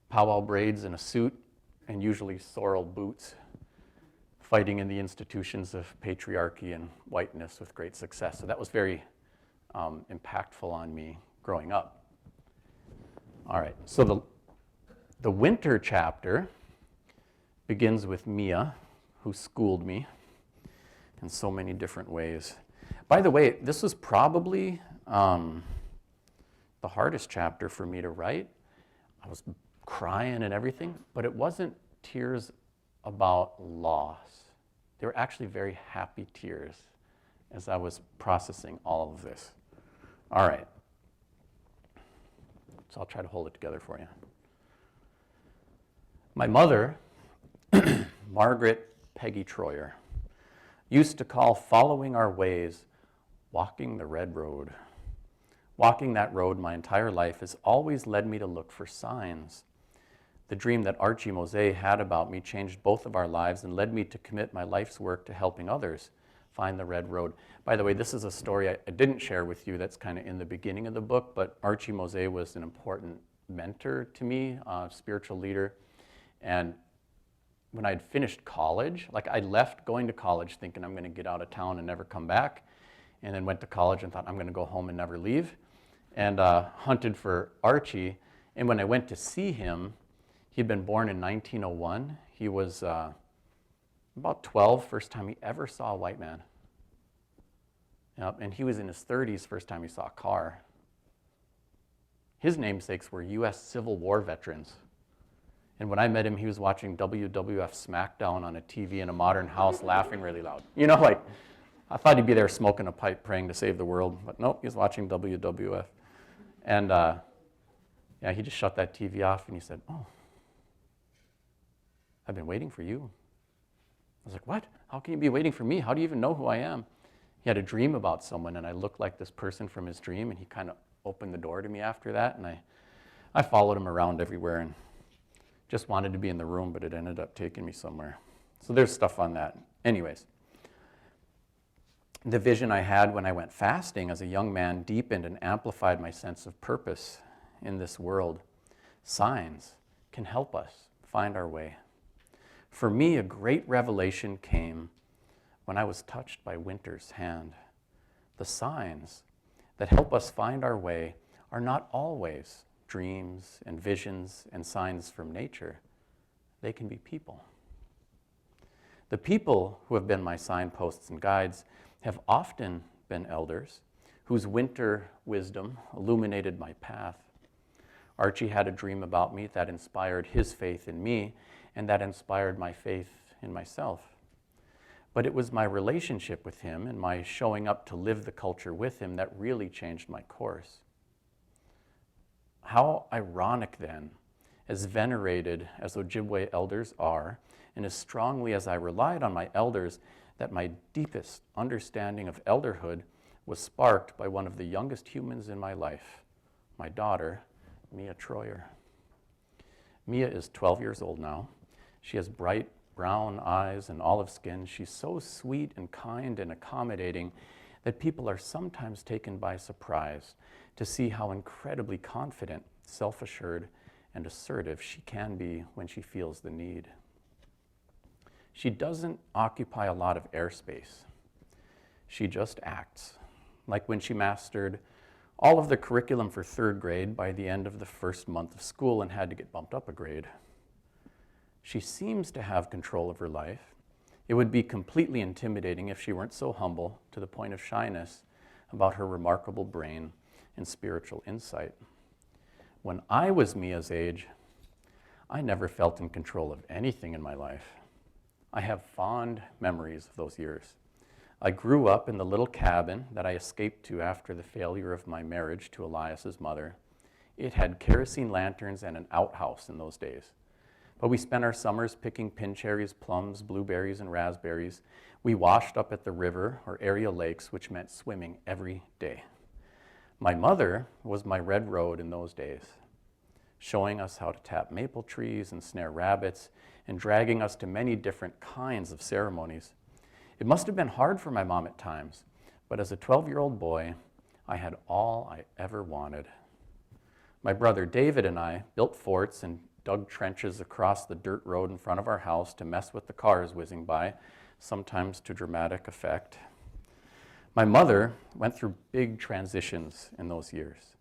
powwow braids and a suit and usually sorrel boots, fighting in the institutions of patriarchy and whiteness with great success. So that was very impactful on me growing up. All right, so the winter chapter begins with Mia, who schooled me in so many different ways. By the way, this was probably the hardest chapter for me to write. I was crying and everything, but it wasn't tears about loss. They were actually very happy tears as I was processing all of this. All right. So I'll try to hold it together for you. My mother, Margaret Peggy Treuer, used to call following our ways walking the red road. Walking that road my entire life has always led me to look for signs. The dream that Archie Mosé had about me changed both of our lives and led me to commit my life's work to helping others find the red road. By the way, this is a story I didn't share with you that's kind of in the beginning of the book, but Archie Mosé was an important mentor to me, a spiritual leader. And when I'd finished college, like I left going to college thinking I'm going to get out of town and never come back, and then went to college and thought I'm going to go home and never leave, and hunted for Archie. And when I went to see him, he'd been born in 1901. He was about 12, first time he ever saw a white man. Yep, and he was in his 30s, first time he saw a car. His namesakes were U.S. Civil War veterans. And when I met him, he was watching WWF SmackDown on a TV in a modern house, laughing really loud. I thought he'd be there smoking a pipe, praying to save the world, but nope, he was watching WWF. And yeah, he just shut that TV off and he said, "Oh, I've been waiting for you." I was like, "What? How can you be waiting for me? How do you even know who I am?" He had a dream about someone, and I looked like this person from his dream, and he kind of opened the door to me after that, and I followed him around everywhere and just wanted to be in the room, but it ended up taking me somewhere. So there's stuff on that. Anyways, the vision I had when I went fasting as a young man deepened and amplified my sense of purpose in this world. Signs can help us find our way. For me, a great revelation came when I was touched by winter's hand. The signs that help us find our way are not always dreams and visions and signs from nature. They can be people. The people who have been my signposts and guides have often been elders whose winter wisdom illuminated my path. Archie had a dream about me that inspired his faith in me and that inspired my faith in myself. But it was my relationship with him and my showing up to live the culture with him that really changed my course. How ironic then, as venerated as Ojibwe elders are, and as strongly as I relied on my elders, that my deepest understanding of elderhood was sparked by one of the youngest humans in my life, my daughter, Mia Treuer. Mia is 12 years old now. She has bright brown eyes and olive skin. She's so sweet and kind and accommodating that people are sometimes taken by surprise to see how incredibly confident, self-assured, and assertive she can be when she feels the need. She doesn't occupy a lot of airspace. She just acts, like when she mastered all of the curriculum for 3rd grade by the end of the first month of school and had to get bumped up a grade. She seems to have control of her life. It would be completely intimidating if she weren't so humble to the point of shyness about her remarkable brain and spiritual insight. When I was Mia's age, I never felt in control of anything in my life. I have fond memories of those years. I grew up in the little cabin that I escaped to after the failure of my marriage to Elias's mother. It had kerosene lanterns and an outhouse in those days. But we spent our summers picking pin cherries, plums, blueberries, and raspberries. We washed up at the river or area lakes, which meant swimming every day. My mother was my red road in those days, showing us how to tap maple trees and snare rabbits and dragging us to many different kinds of ceremonies. It must have been hard for my mom at times, but as a 12-year-old boy, I had all I ever wanted. My brother David and I built forts and dug trenches across the dirt road in front of our house to mess with the cars whizzing by, sometimes to dramatic effect. My mother went through big transitions in those years.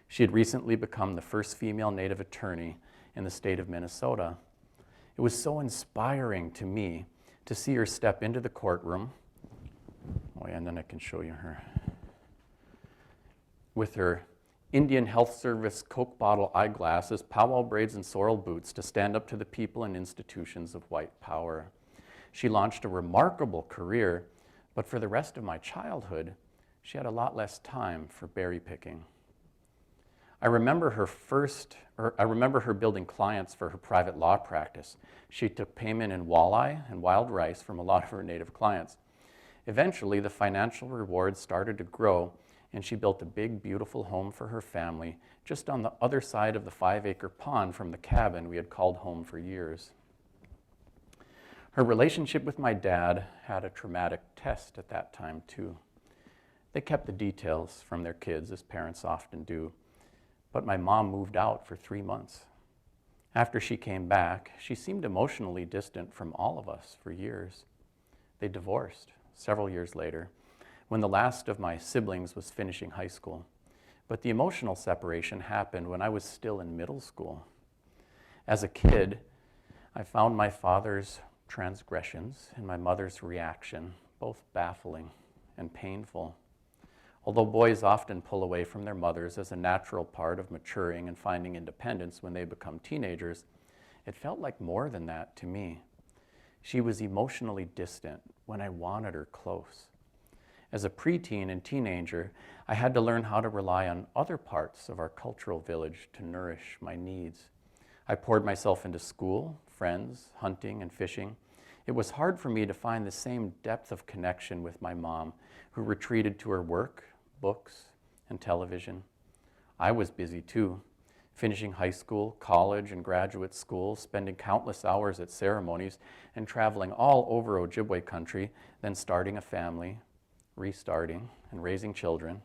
She had recently become the first female Native attorney in the state of Minnesota. It was so inspiring to me to see her step into the courtroom. Oh yeah, and then I can show you her. With her Indian Health Service Coke bottle eyeglasses, powwow braids, and sorrel boots to stand up to the people and institutions of white power. She launched a remarkable career, but for the rest of my childhood, she had a lot less time for berry picking. I remember her building clients for her private law practice. She took payment in walleye and wild rice from a lot of her Native clients. Eventually, the financial rewards started to grow, and she built a big, beautiful home for her family just on the other side of the 5-acre pond from the cabin we had called home for years. Her relationship with my dad had a traumatic test at that time, too. They kept the details from their kids, as parents often do, but my mom moved out for 3 months. After she came back, she seemed emotionally distant from all of us for years. They divorced several years later, when the last of my siblings was finishing high school. But the emotional separation happened when I was still in middle school. As a kid, I found my father's transgressions and my mother's reaction both baffling and painful. Although boys often pull away from their mothers as a natural part of maturing and finding independence when they become teenagers, it felt like more than that to me. She was emotionally distant when I wanted her close. As a preteen and teenager, I had to learn how to rely on other parts of our cultural village to nourish my needs. I poured myself into school, friends, hunting, and fishing. It was hard for me to find the same depth of connection with my mom, who retreated to her work, books, and television. I was busy too, finishing high school, college, and graduate school, spending countless hours at ceremonies, and traveling all over Ojibwe country, then starting a family, restarting, and raising children.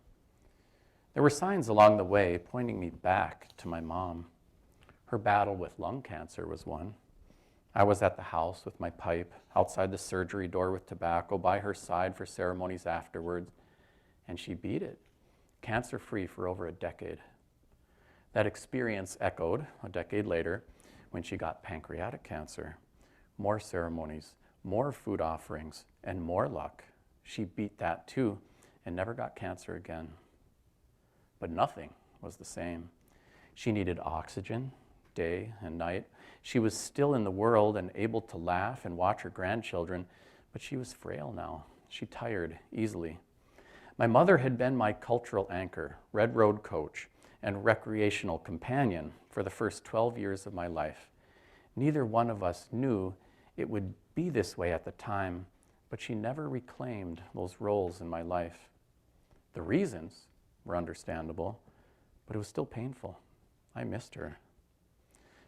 There were signs along the way pointing me back to my mom. Her battle with lung cancer was one. I was at the house with my pipe, outside the surgery door with tobacco, by her side for ceremonies afterwards, and she beat it, cancer-free for over a decade. That experience echoed a decade later when she got pancreatic cancer. More ceremonies, more food offerings, and more luck. She beat that too and never got cancer again. But nothing was the same. She needed oxygen, day and night. She was still in the world and able to laugh and watch her grandchildren, but she was frail now. She tired easily. My mother had been my cultural anchor, Red Road coach, and recreational companion for the first 12 years of my life. Neither one of us knew it would be this way at the time, but she never reclaimed those roles in my life. The reasons were understandable, but it was still painful. I missed her.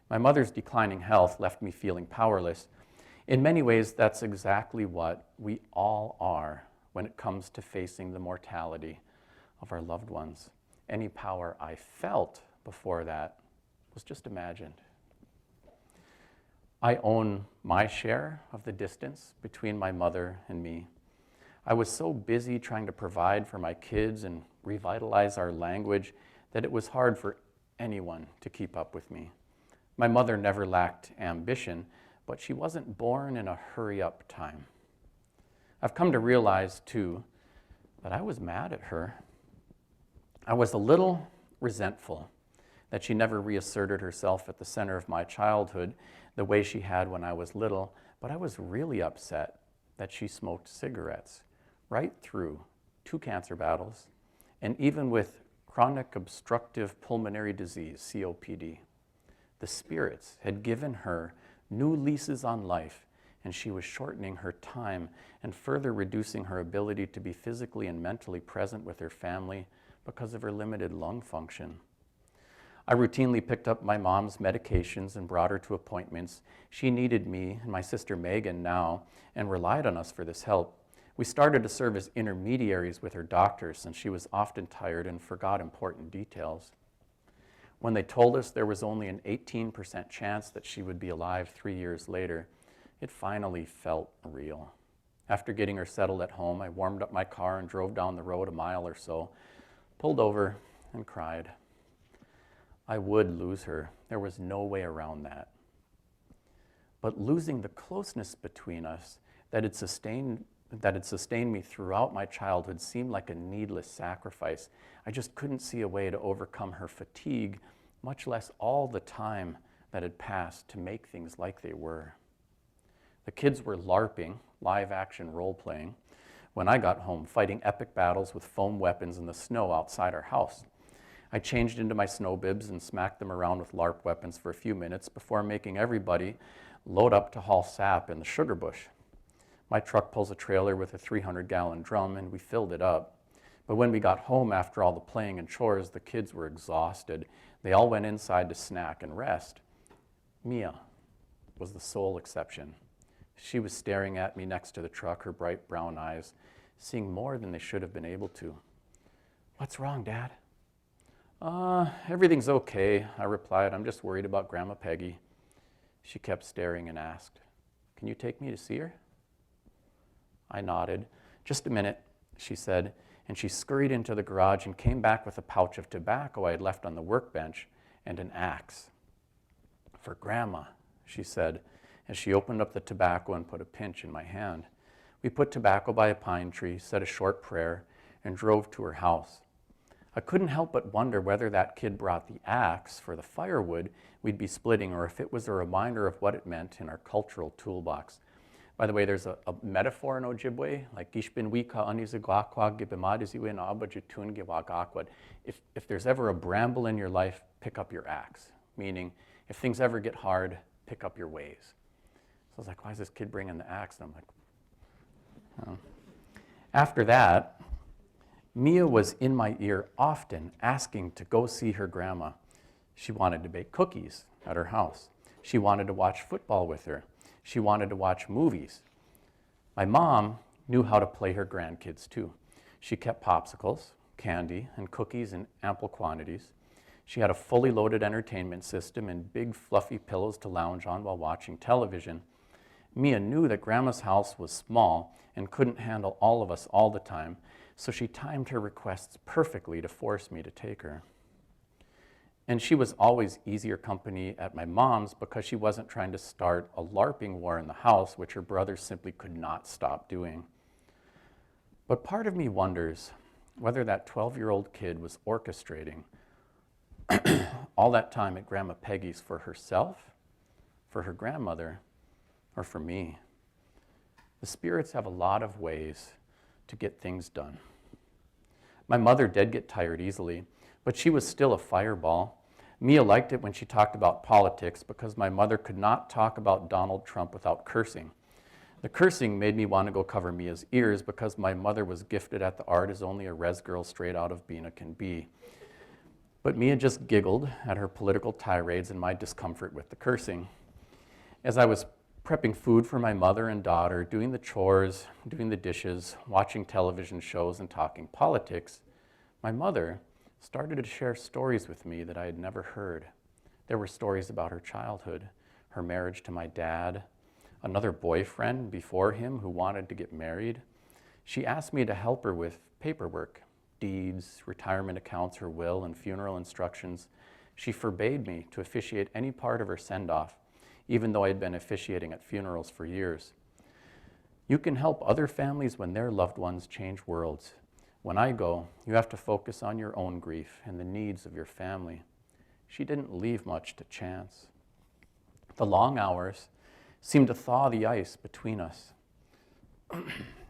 My mother's declining health left me feeling powerless. In many ways, that's exactly what we all are when it comes to facing the mortality of our loved ones. Any power I felt before that was just imagined. I own my share of the distance between my mother and me. I was so busy trying to provide for my kids and revitalize our language that it was hard for anyone to keep up with me. My mother never lacked ambition, but she wasn't born in a hurry-up time. I've come to realize, too, that I was mad at her. I was a little resentful that she never reasserted herself at the center of my childhood the way she had when I was little, but I was really upset that she smoked cigarettes right through 2 cancer battles, and even with chronic obstructive pulmonary disease, COPD. The spirits had given her new leases on life, and she was shortening her time and further reducing her ability to be physically and mentally present with her family because of her limited lung function. I routinely picked up my mom's medications and brought her to appointments. She needed me and my sister Megan now and relied on us for this help. We started to serve as intermediaries with her doctors since she was often tired and forgot important details. When they told us there was only an 18% chance that she would be alive 3 years later, it finally felt real. After getting her settled at home, I warmed up my car and drove down the road a mile or so, pulled over, and cried. I would lose her. There was no way around that. But losing the closeness between us that had sustained me throughout my childhood seemed like a needless sacrifice. I just couldn't see a way to overcome her fatigue, much less all the time that had passed to make things like they were. The kids were LARPing, live-action role-playing, when I got home, fighting epic battles with foam weapons in the snow outside our house. I changed into my snow bibs and smacked them around with LARP weapons for a few minutes before making everybody load up to haul sap in the sugar bush. My truck pulls a trailer with a 300-gallon drum, and we filled it up. But when we got home after all the playing and chores, the kids were exhausted. They all went inside to snack and rest. Mia was the sole exception. She was staring at me next to the truck, her bright brown eyes, seeing more than they should have been able to. What's wrong, Dad? Everything's okay, I replied. I'm just worried about Grandma Peggy. She kept staring and asked, can you take me to see her? I nodded. Just a minute, she said, and she scurried into the garage and came back with a pouch of tobacco I had left on the workbench and an axe. For Grandma, she said, as she opened up the tobacco and put a pinch in my hand. We put tobacco by a pine tree, said a short prayer, and drove to her house. I couldn't help but wonder whether that kid brought the axe for the firewood we'd be splitting, or if it was a reminder of what it meant in our cultural toolbox. By the way, there's a metaphor in Ojibwe, like Gishbin wika anizagwakwa gibimadiziwe na abajitun giwagakwad. If there's ever a bramble in your life, pick up your axe. Meaning, if things ever get hard, pick up your ways. So I was like, why is this kid bringing the axe? And I'm like, oh. After that, Mia was in my ear often asking to go see her grandma. She wanted to bake cookies at her house. She wanted to watch football with her. She wanted to watch movies. My mom knew how to play her grandkids too. She kept popsicles, candy, and cookies in ample quantities. She had a fully loaded entertainment system and big fluffy pillows to lounge on while watching television. Mia knew that Grandma's house was small and couldn't handle all of us all the time, so she timed her requests perfectly to force me to take her. And she was always easier company at my mom's because she wasn't trying to start a LARPing war in the house, which her brothers simply could not stop doing. But part of me wonders whether that 12-year-old kid was orchestrating all that time at Grandma Peggy's for herself, for her grandmother, or for me. The spirits have a lot of ways to get things done. My mother did get tired easily, but she was still a fireball. Mia liked it when she talked about politics because my mother could not talk about Donald Trump without cursing. The cursing made me want to go cover Mia's ears because my mother was gifted at the art as only a res girl straight out of Bina can be. But Mia just giggled at her political tirades and my discomfort with the cursing. As I was prepping food for my mother and daughter, doing the chores, doing the dishes, watching television shows, and talking politics, my mother started to share stories with me that I had never heard. There were stories about her childhood, her marriage to my dad, another boyfriend before him who wanted to get married. She asked me to help her with paperwork, deeds, retirement accounts, her will, and funeral instructions. She forbade me to officiate any part of her send-off, even though I had been officiating at funerals for years. You can help other families when their loved ones change worlds. When I go, you have to focus on your own grief and the needs of your family. She didn't leave much to chance. The long hours seemed to thaw the ice between us.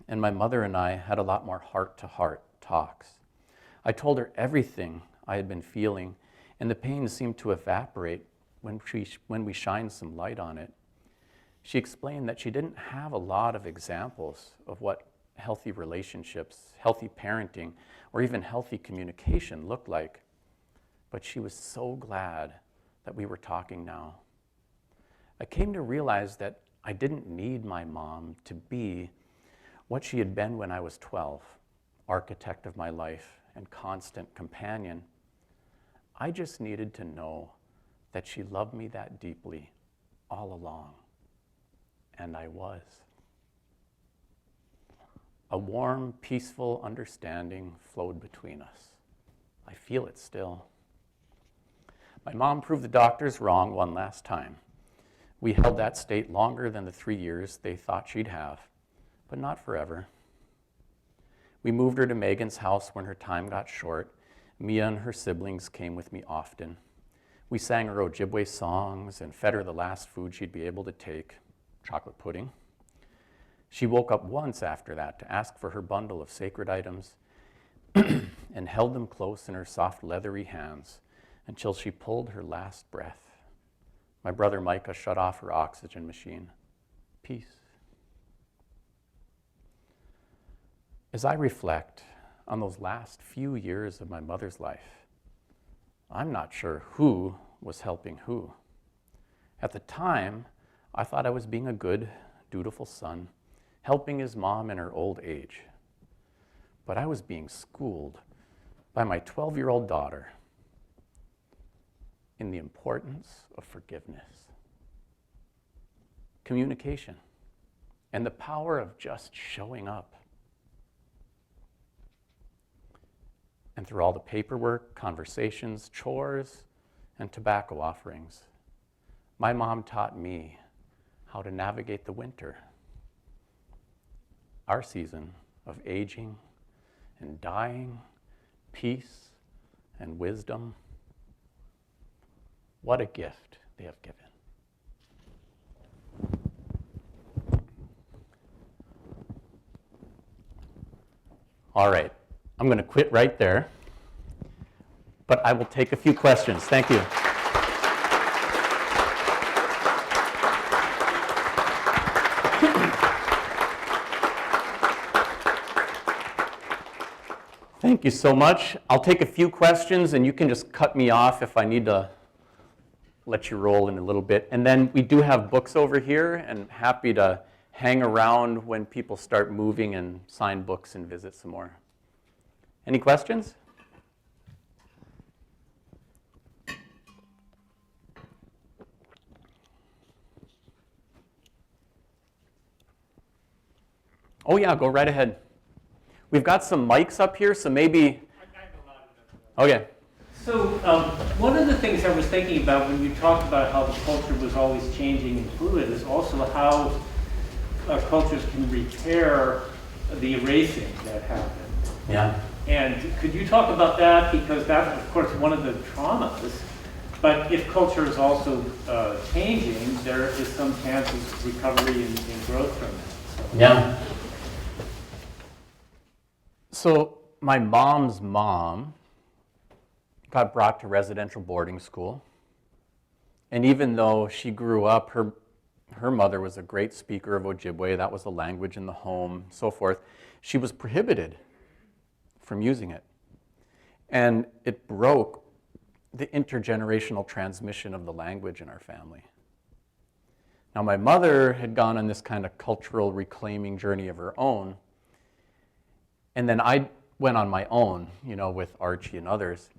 And my mother and I had a lot more heart-to-heart talks. I told her everything I had been feeling, and the pain seemed to evaporate when we shined some light on it. She explained that she didn't have a lot of examples of what healthy relationships, healthy parenting, or even healthy communication looked like, but she was so glad that we were talking now. I came to realize that I didn't need my mom to be what she had been when I was 12, architect of my life and constant companion. I just needed to know that she loved me that deeply all along, and I was. A warm, peaceful understanding flowed between us. I feel it still. My mom proved the doctors wrong one last time. We held that state longer than the 3 years they thought she'd have, but not forever. We moved her to Megan's house when her time got short. Mia and her siblings came with me often. We sang her Ojibwe songs and fed her the last food she'd be able to take, chocolate pudding. She woke up once after that to ask for her bundle of sacred items and held them close in her soft, leathery hands until she pulled her last breath. My brother Micah shut off her oxygen machine. Peace. As I reflect on those last few years of my mother's life, I'm not sure who was helping who. At the time, I thought I was being a good, dutiful son, helping his mom in her old age. But I was being schooled by my 12-year-old daughter in the importance of forgiveness, communication, and the power of just showing up. And through all the paperwork, conversations, chores, and tobacco offerings, my mom taught me how to navigate the winter, our season of aging and dying, peace and wisdom. What a gift they have given. All right, I'm going to quit right there, but I will take a few questions. Thank you. Thank you so much. I'll take a few questions, and you can just cut me off if I need to let you roll in a little bit. And then we do have books over here, and happy to hang around when people start moving and sign books and visit some more. Any questions? Oh yeah, go right ahead. We've got some mics up here, so maybe. Okay. So one of the things I was thinking about when you talked about how the culture was always changing and fluid is also how cultures can repair the erasing that happened. Yeah. And could you talk about that? Because that's, of course, one of the traumas. But if culture is also changing, there is some chance of recovery and growth from that. So. Yeah. So my mom's mom got brought to residential boarding school. And even though she grew up, her mother was a great speaker of Ojibwe, that was the language in the home, so forth, she was prohibited from using it. And it broke the intergenerational transmission of the language in our family. Now my mother had gone on this kind of cultural reclaiming journey of her own. And then I went on my own, you know, with Archie and others.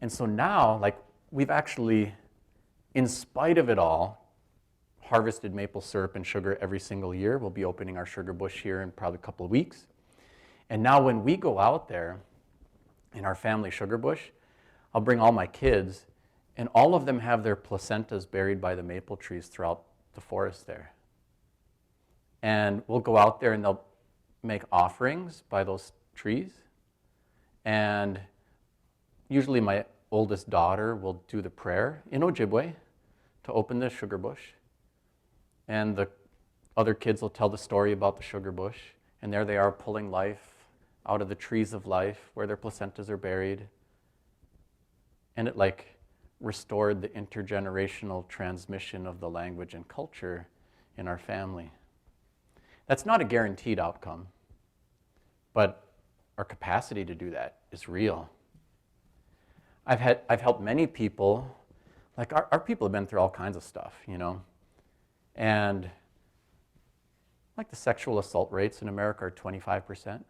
And so now, like, we've actually, in spite of it all, harvested maple syrup and sugar every single year. We'll be opening our sugar bush here in probably a couple of weeks. And now when we go out there in our family sugar bush, I'll bring all my kids, and all of them have their placentas buried by the maple trees throughout the forest there. And we'll go out there and they'll make offerings by those trees. And usually my oldest daughter will do the prayer in Ojibwe to open the sugar bush. And the other kids will tell the story about the sugar bush. And there they are pulling life out of the trees of life where their placentas are buried. And it like restored the intergenerational transmission of the language and culture in our family. That's not a guaranteed outcome, but our capacity to do that is real. I've helped many people, like our people have been through all kinds of stuff, you know, and like the sexual assault rates in America are 25%.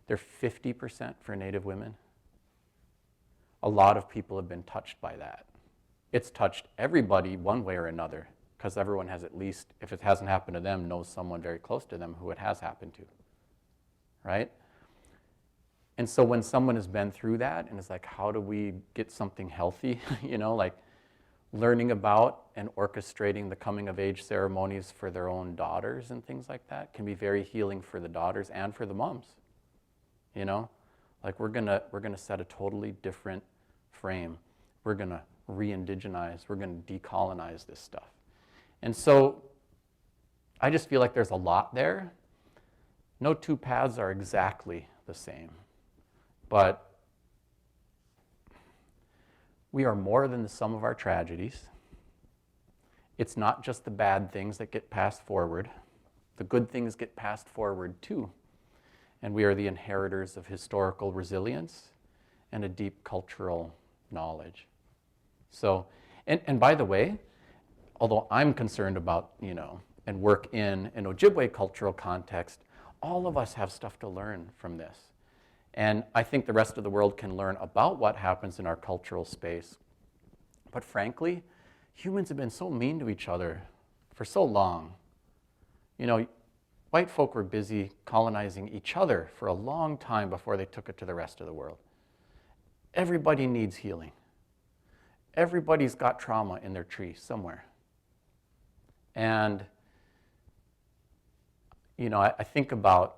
They're 50% for Native women. A lot of people have been touched by that. It's touched everybody one way or another, because everyone has at least, if it hasn't happened to them, knows someone very close to them who it has happened to, right? And so when someone has been through that and is like, how do we get something healthy, you know, like learning about and orchestrating the coming of age ceremonies for their own daughters and things like that can be very healing for the daughters and for the moms, you know? Like we're gonna set a totally different frame. We're gonna re-indigenize, we're gonna decolonize this stuff. And so I just feel like there's a lot there. No two paths are exactly the same, but we are more than the sum of our tragedies. It's not just the bad things that get passed forward. The good things get passed forward too. And we are the inheritors of historical resilience and a deep cultural knowledge. So, and by the way, although I'm concerned about, you know, and work in an Ojibwe cultural context, all of us have stuff to learn from this. And I think the rest of the world can learn about what happens in our cultural space. But frankly, humans have been so mean to each other for so long. You know, white folk were busy colonizing each other for a long time before they took it to the rest of the world. Everybody needs healing. Everybody's got trauma in their tree somewhere. And, you know, I think about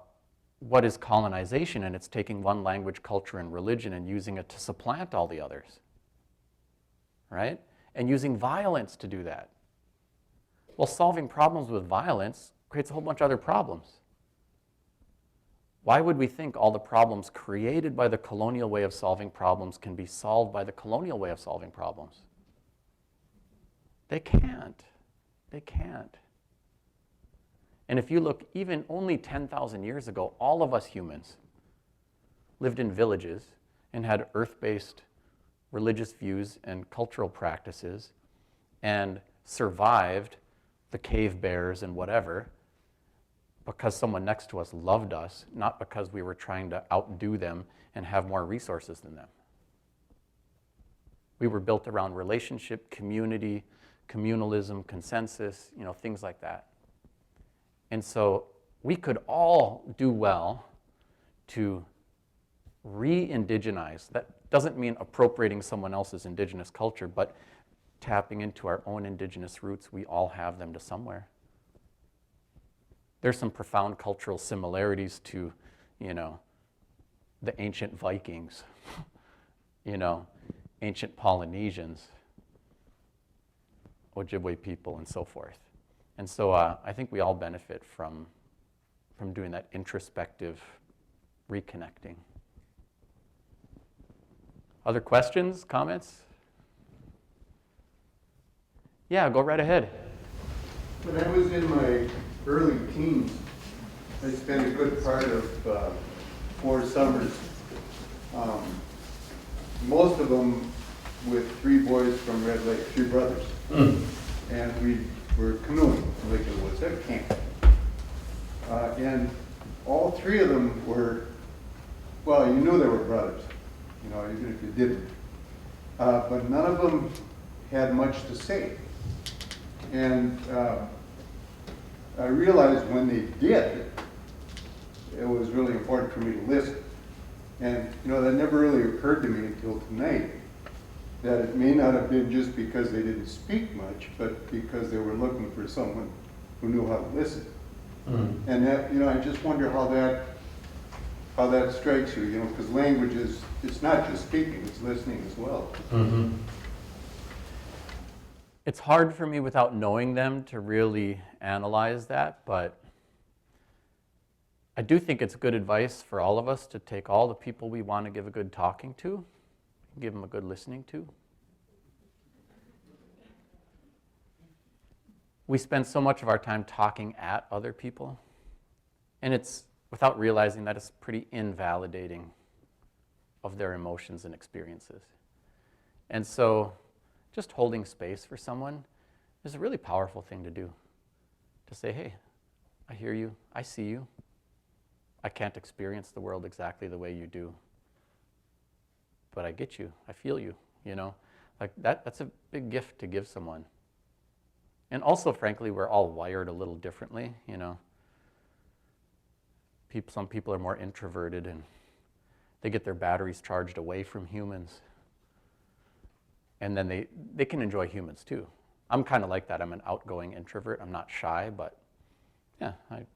what is colonization, and it's taking one language, culture, and religion and using it to supplant all the others, right? And using violence to do that. Well, solving problems with violence creates a whole bunch of other problems. Why would we think all the problems created by the colonial way of solving problems can be solved by the colonial way of solving problems? They can't. They can't. And if you look even only 10,000 years ago, all of us humans lived in villages and had earth-based religious views and cultural practices and survived the cave bears and whatever because someone next to us loved us, not because we were trying to outdo them and have more resources than them. We were built around relationship, community, communalism, consensus, things like that. And so we could all do well to re-indigenize. That doesn't mean appropriating someone else's indigenous culture, but tapping into our own indigenous roots. We all have them to somewhere. There's some profound cultural similarities to, the ancient Vikings, ancient Polynesians, Ojibwe people, and so forth. And so I think we all benefit from doing that introspective reconnecting. Other questions, comments? Yeah, go right ahead. When I was in my early teens, I spent a good part of 4 summers, most of them with 3 boys from Red Lake, 3 brothers. And we were canoeing in Lake of the Woods at camp. And all 3 of them were, well, you knew they were brothers, even if you didn't. But none of them had much to say. And I realized when they did, it was really important for me to listen. And that never really occurred to me until tonight, that it may not have been just because they didn't speak much, but because they were looking for someone who knew how to listen. And that, I just wonder how that strikes you, because language is, it's not just speaking, it's listening as well. It's hard for me without knowing them to really analyze that, but I do think it's good advice for all of us to take all the people we want to give a good talking to, give them a good listening to. We spend so much of our time talking at other people, and it's without realizing that it's pretty invalidating of their emotions and experiences. And so just holding space for someone is a really powerful thing to do. To say, hey, I hear you, I see you. I can't experience the world exactly the way you do, but I get you, I feel you, Like that's a big gift to give someone. And also, frankly, we're all wired a little differently, Some people are more introverted and they get their batteries charged away from humans. And then they can enjoy humans too. I'm kind of like that. I'm an outgoing introvert. I'm not shy, but yeah,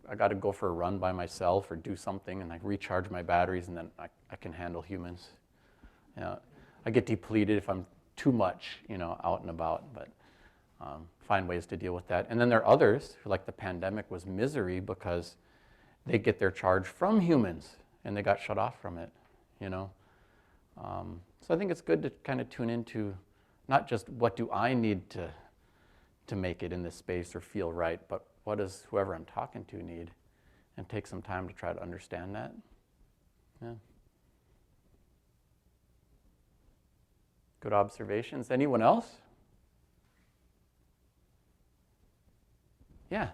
I got to go for a run by myself or do something and I recharge my batteries and then I can handle humans. I get depleted if I'm too much, out and about, but find ways to deal with that. And then there are others who, like the pandemic was misery because they get their charge from humans and they got shut off from it, So I think it's good to kind of tune into not just what do I need to make it in this space or feel right, but what does whoever I'm talking to need, and take some time to try to understand that. Yeah. Good observations. Anyone else? Yeah.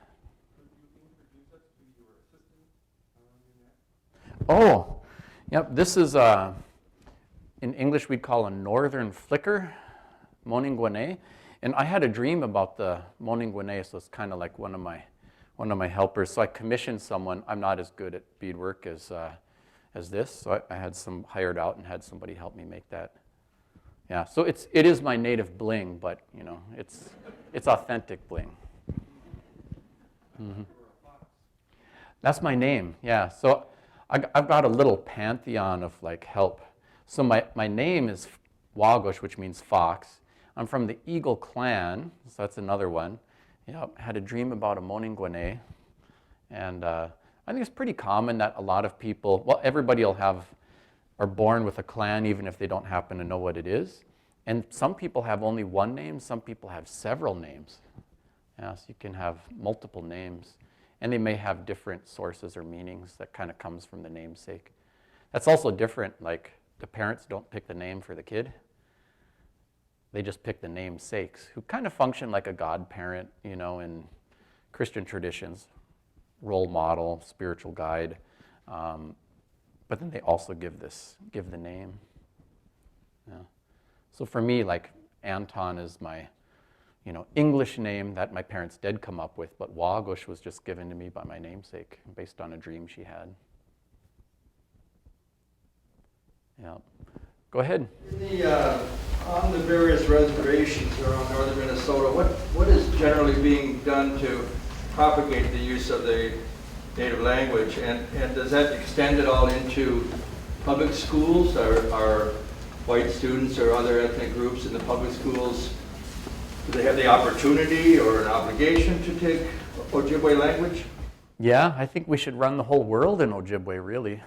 Oh, yep. This is in English we'd call a northern flicker, Moninguane. And I had a dream about the Moninguane, so it's kind of like one of my helpers. So I commissioned someone. I'm not as good at beadwork as this, so I had some hired out and had somebody help me make that. Yeah. So it is my native bling, but it's authentic bling. Mm-hmm. That's my name. Yeah. So I've got a little pantheon of like help. So my name is Wagosh, which means fox. I'm from the Eagle clan, so that's another one. I had a dream about a Moninguane, and I think it's pretty common that a lot of people, well, everybody are born with a clan even if they don't happen to know what it is. And some people have only one name, some people have several names. Yeah, so you can have multiple names. And they may have different sources or meanings that kind of comes from the namesake. That's also different, like the parents don't pick the name for the kid. They just pick the namesakes, who kind of function like a godparent, you know, in Christian traditions, role model, spiritual guide. But then they also give the name. Yeah. So for me, like Anton is my, you know, English name that my parents did come up with, but Wagush was just given to me by my namesake based on a dream she had. Yeah. Go ahead. On the various reservations around northern Minnesota, what is generally being done to propagate the use of the native language? And does that extend at all into public schools? Are white students or other ethnic groups in the public schools, do they have the opportunity or an obligation to take Ojibwe language? Yeah, I think we should run the whole world in Ojibwe, really.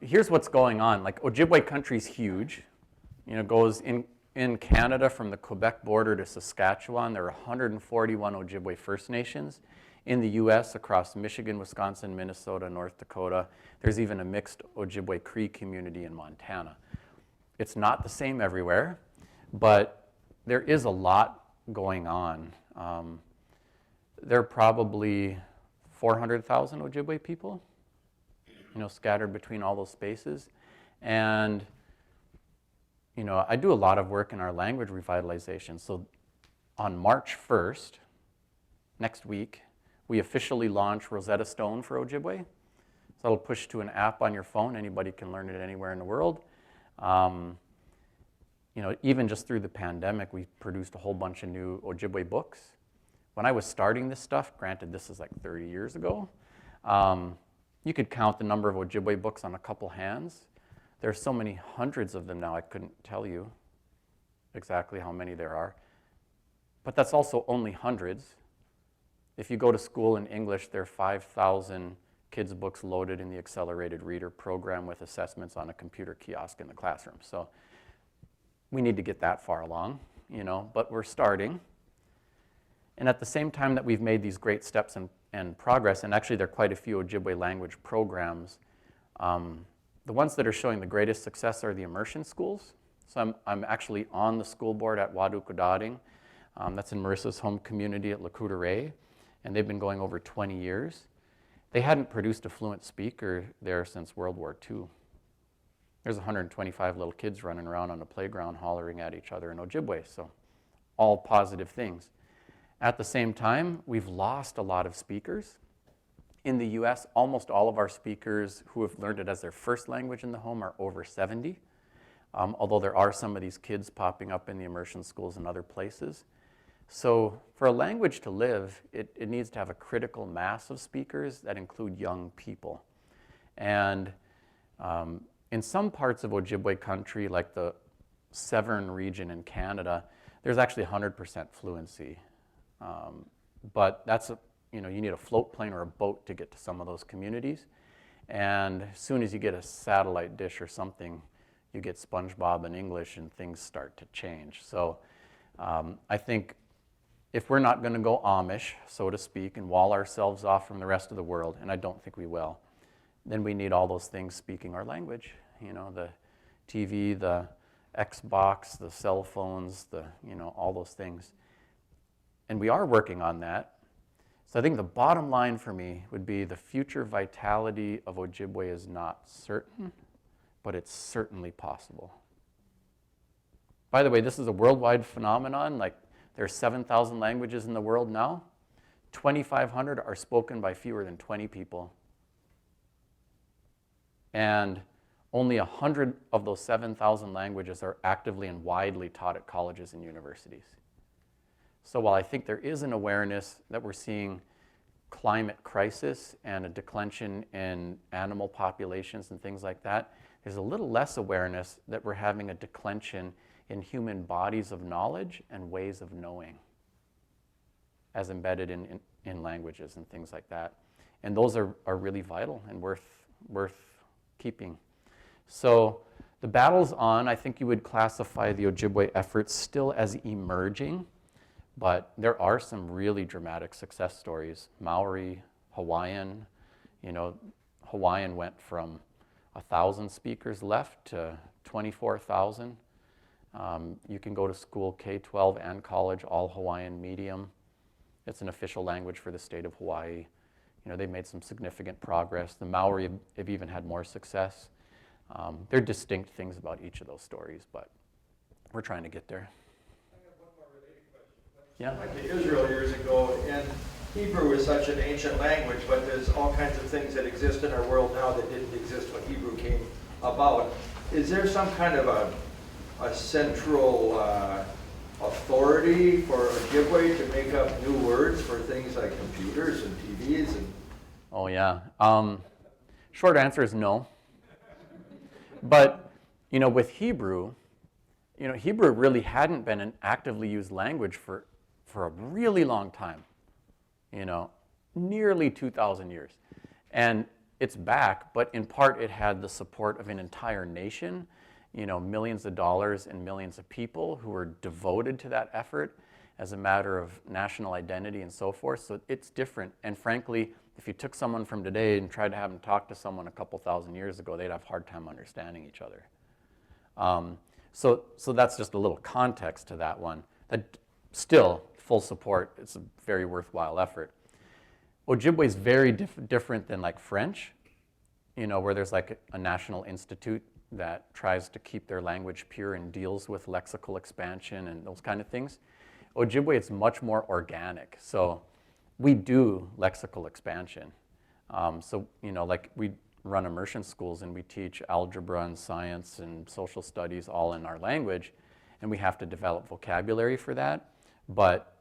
Here's what's going on. Like, Ojibwe country's huge. You know, goes in Canada from the Quebec border to Saskatchewan. There are 141 Ojibwe First Nations. In the U.S., across Michigan, Wisconsin, Minnesota, North Dakota, there's even a mixed Ojibwe Cree community in Montana. It's not the same everywhere, but there is a lot going on. There are probably 400,000 Ojibwe people, you know, scattered between all those spaces. And, you know, I do a lot of work in our language revitalization. So on March 1st, next week, we officially launch Rosetta Stone for Ojibwe. So it'll push to an app on your phone. Anybody can learn it anywhere in the world. You know, even just through the pandemic, we produced a whole bunch of new Ojibwe books. When I was starting this stuff, granted this is like 30 years ago, you could count the number of Ojibwe books on a couple hands. There's so many hundreds of them now, I couldn't tell you exactly how many there are. But that's also only hundreds. If you go to school in English, there are 5,000 kids' books loaded in the accelerated reader program with assessments on a computer kiosk in the classroom. So we need to get that far along, you know, but we're starting. And at the same time that we've made these great steps and progress, and actually there are quite a few Ojibwe language programs, the ones that are showing the greatest success are the immersion schools. So I'm actually on the school board at Wadukudading. That's in Marissa's home community at Lacoudere, and they've been going over 20 years. They hadn't produced a fluent speaker there since World War II. There's 125 little kids running around on the playground hollering at each other in Ojibwe, so all positive things. At the same time, we've lost a lot of speakers. In the US, almost all of our speakers who have learned it as their first language in the home are over 70, although there are some of these kids popping up in the immersion schools and other places. So for a language to live, it needs to have a critical mass of speakers that include young people. And in some parts of Ojibwe country, like the Severn region in Canada, there's actually 100% fluency. But that's, you know, you need a float plane or a boat to get to some of those communities. And as soon as you get a satellite dish or something, you get SpongeBob in English and things start to change. So I think if we're not going to go Amish, so to speak, and wall ourselves off from the rest of the world, and I don't think we will, then we need all those things speaking our language. You know, the TV, the Xbox, the cell phones, you know, all those things. And we are working on that. So I think the bottom line for me would be the future vitality of Ojibwe is not certain, but it's certainly possible. By the way, this is a worldwide phenomenon. Like, there are 7,000 languages in the world now. 2,500 are spoken by fewer than 20 people. And only 100 of those 7,000 languages are actively and widely taught at colleges and universities. So while I think there is an awareness that we're seeing climate crisis and a declension in animal populations and things like that, there's a little less awareness that we're having a declension in human bodies of knowledge and ways of knowing as embedded in in languages and things like that. And those are really vital and worth keeping. So the battle's on. I think you would classify the Ojibwe efforts still as emerging, but there are some really dramatic success stories. Maori, Hawaiian, Hawaiian went from 1,000 speakers left to 24,000. You can go to school K-12 and college, all Hawaiian medium. It's an official language for the state of Hawaii. They've made some significant progress. The Maori have even had more success. There are distinct things about each of those stories, but we're trying to get there. I have one more related question. Yeah. I went to Israel years ago, and Hebrew is such an ancient language, but there's all kinds of things that exist in our world now that didn't exist when Hebrew came about. Is there some kind of a central authority for Ojibwe to make up new words for things like computers and TVs? Oh, yeah. Short answer is no. But, with Hebrew, Hebrew really hadn't been an actively used language for a really long time, nearly 2,000 years. And it's back, but in part it had the support of an entire nation, millions of dollars and millions of people who were devoted to that effort as a matter of national identity and so forth. So it's different. And frankly, if you took someone from today and tried to have them talk to someone a couple thousand years ago, they'd have a hard time understanding each other. So that's just a little context to that one. That still, full support, it's a very worthwhile effort. Ojibwe is very different than like French, where there's like a national institute that tries to keep their language pure and deals with lexical expansion and those kind of things. Ojibwe, it's much more organic. So we do lexical expansion. Like we run immersion schools and we teach algebra and science and social studies all in our language, and we have to develop vocabulary for that. But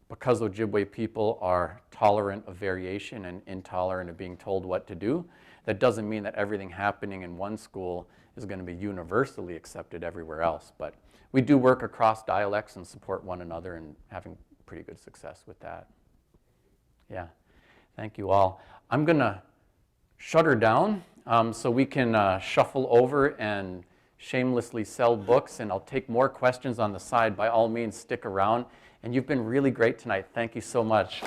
because Ojibwe people are tolerant of variation and intolerant of being told what to do, that doesn't mean that everything happening in one school is going to be universally accepted everywhere else. But we do work across dialects and support one another and having pretty good success with that. Yeah, thank you all. I'm going to shut her down so we can shuffle over and shamelessly sell books, and I'll take more questions on the side. By all means, stick around. And you've been really great tonight. Thank you so much.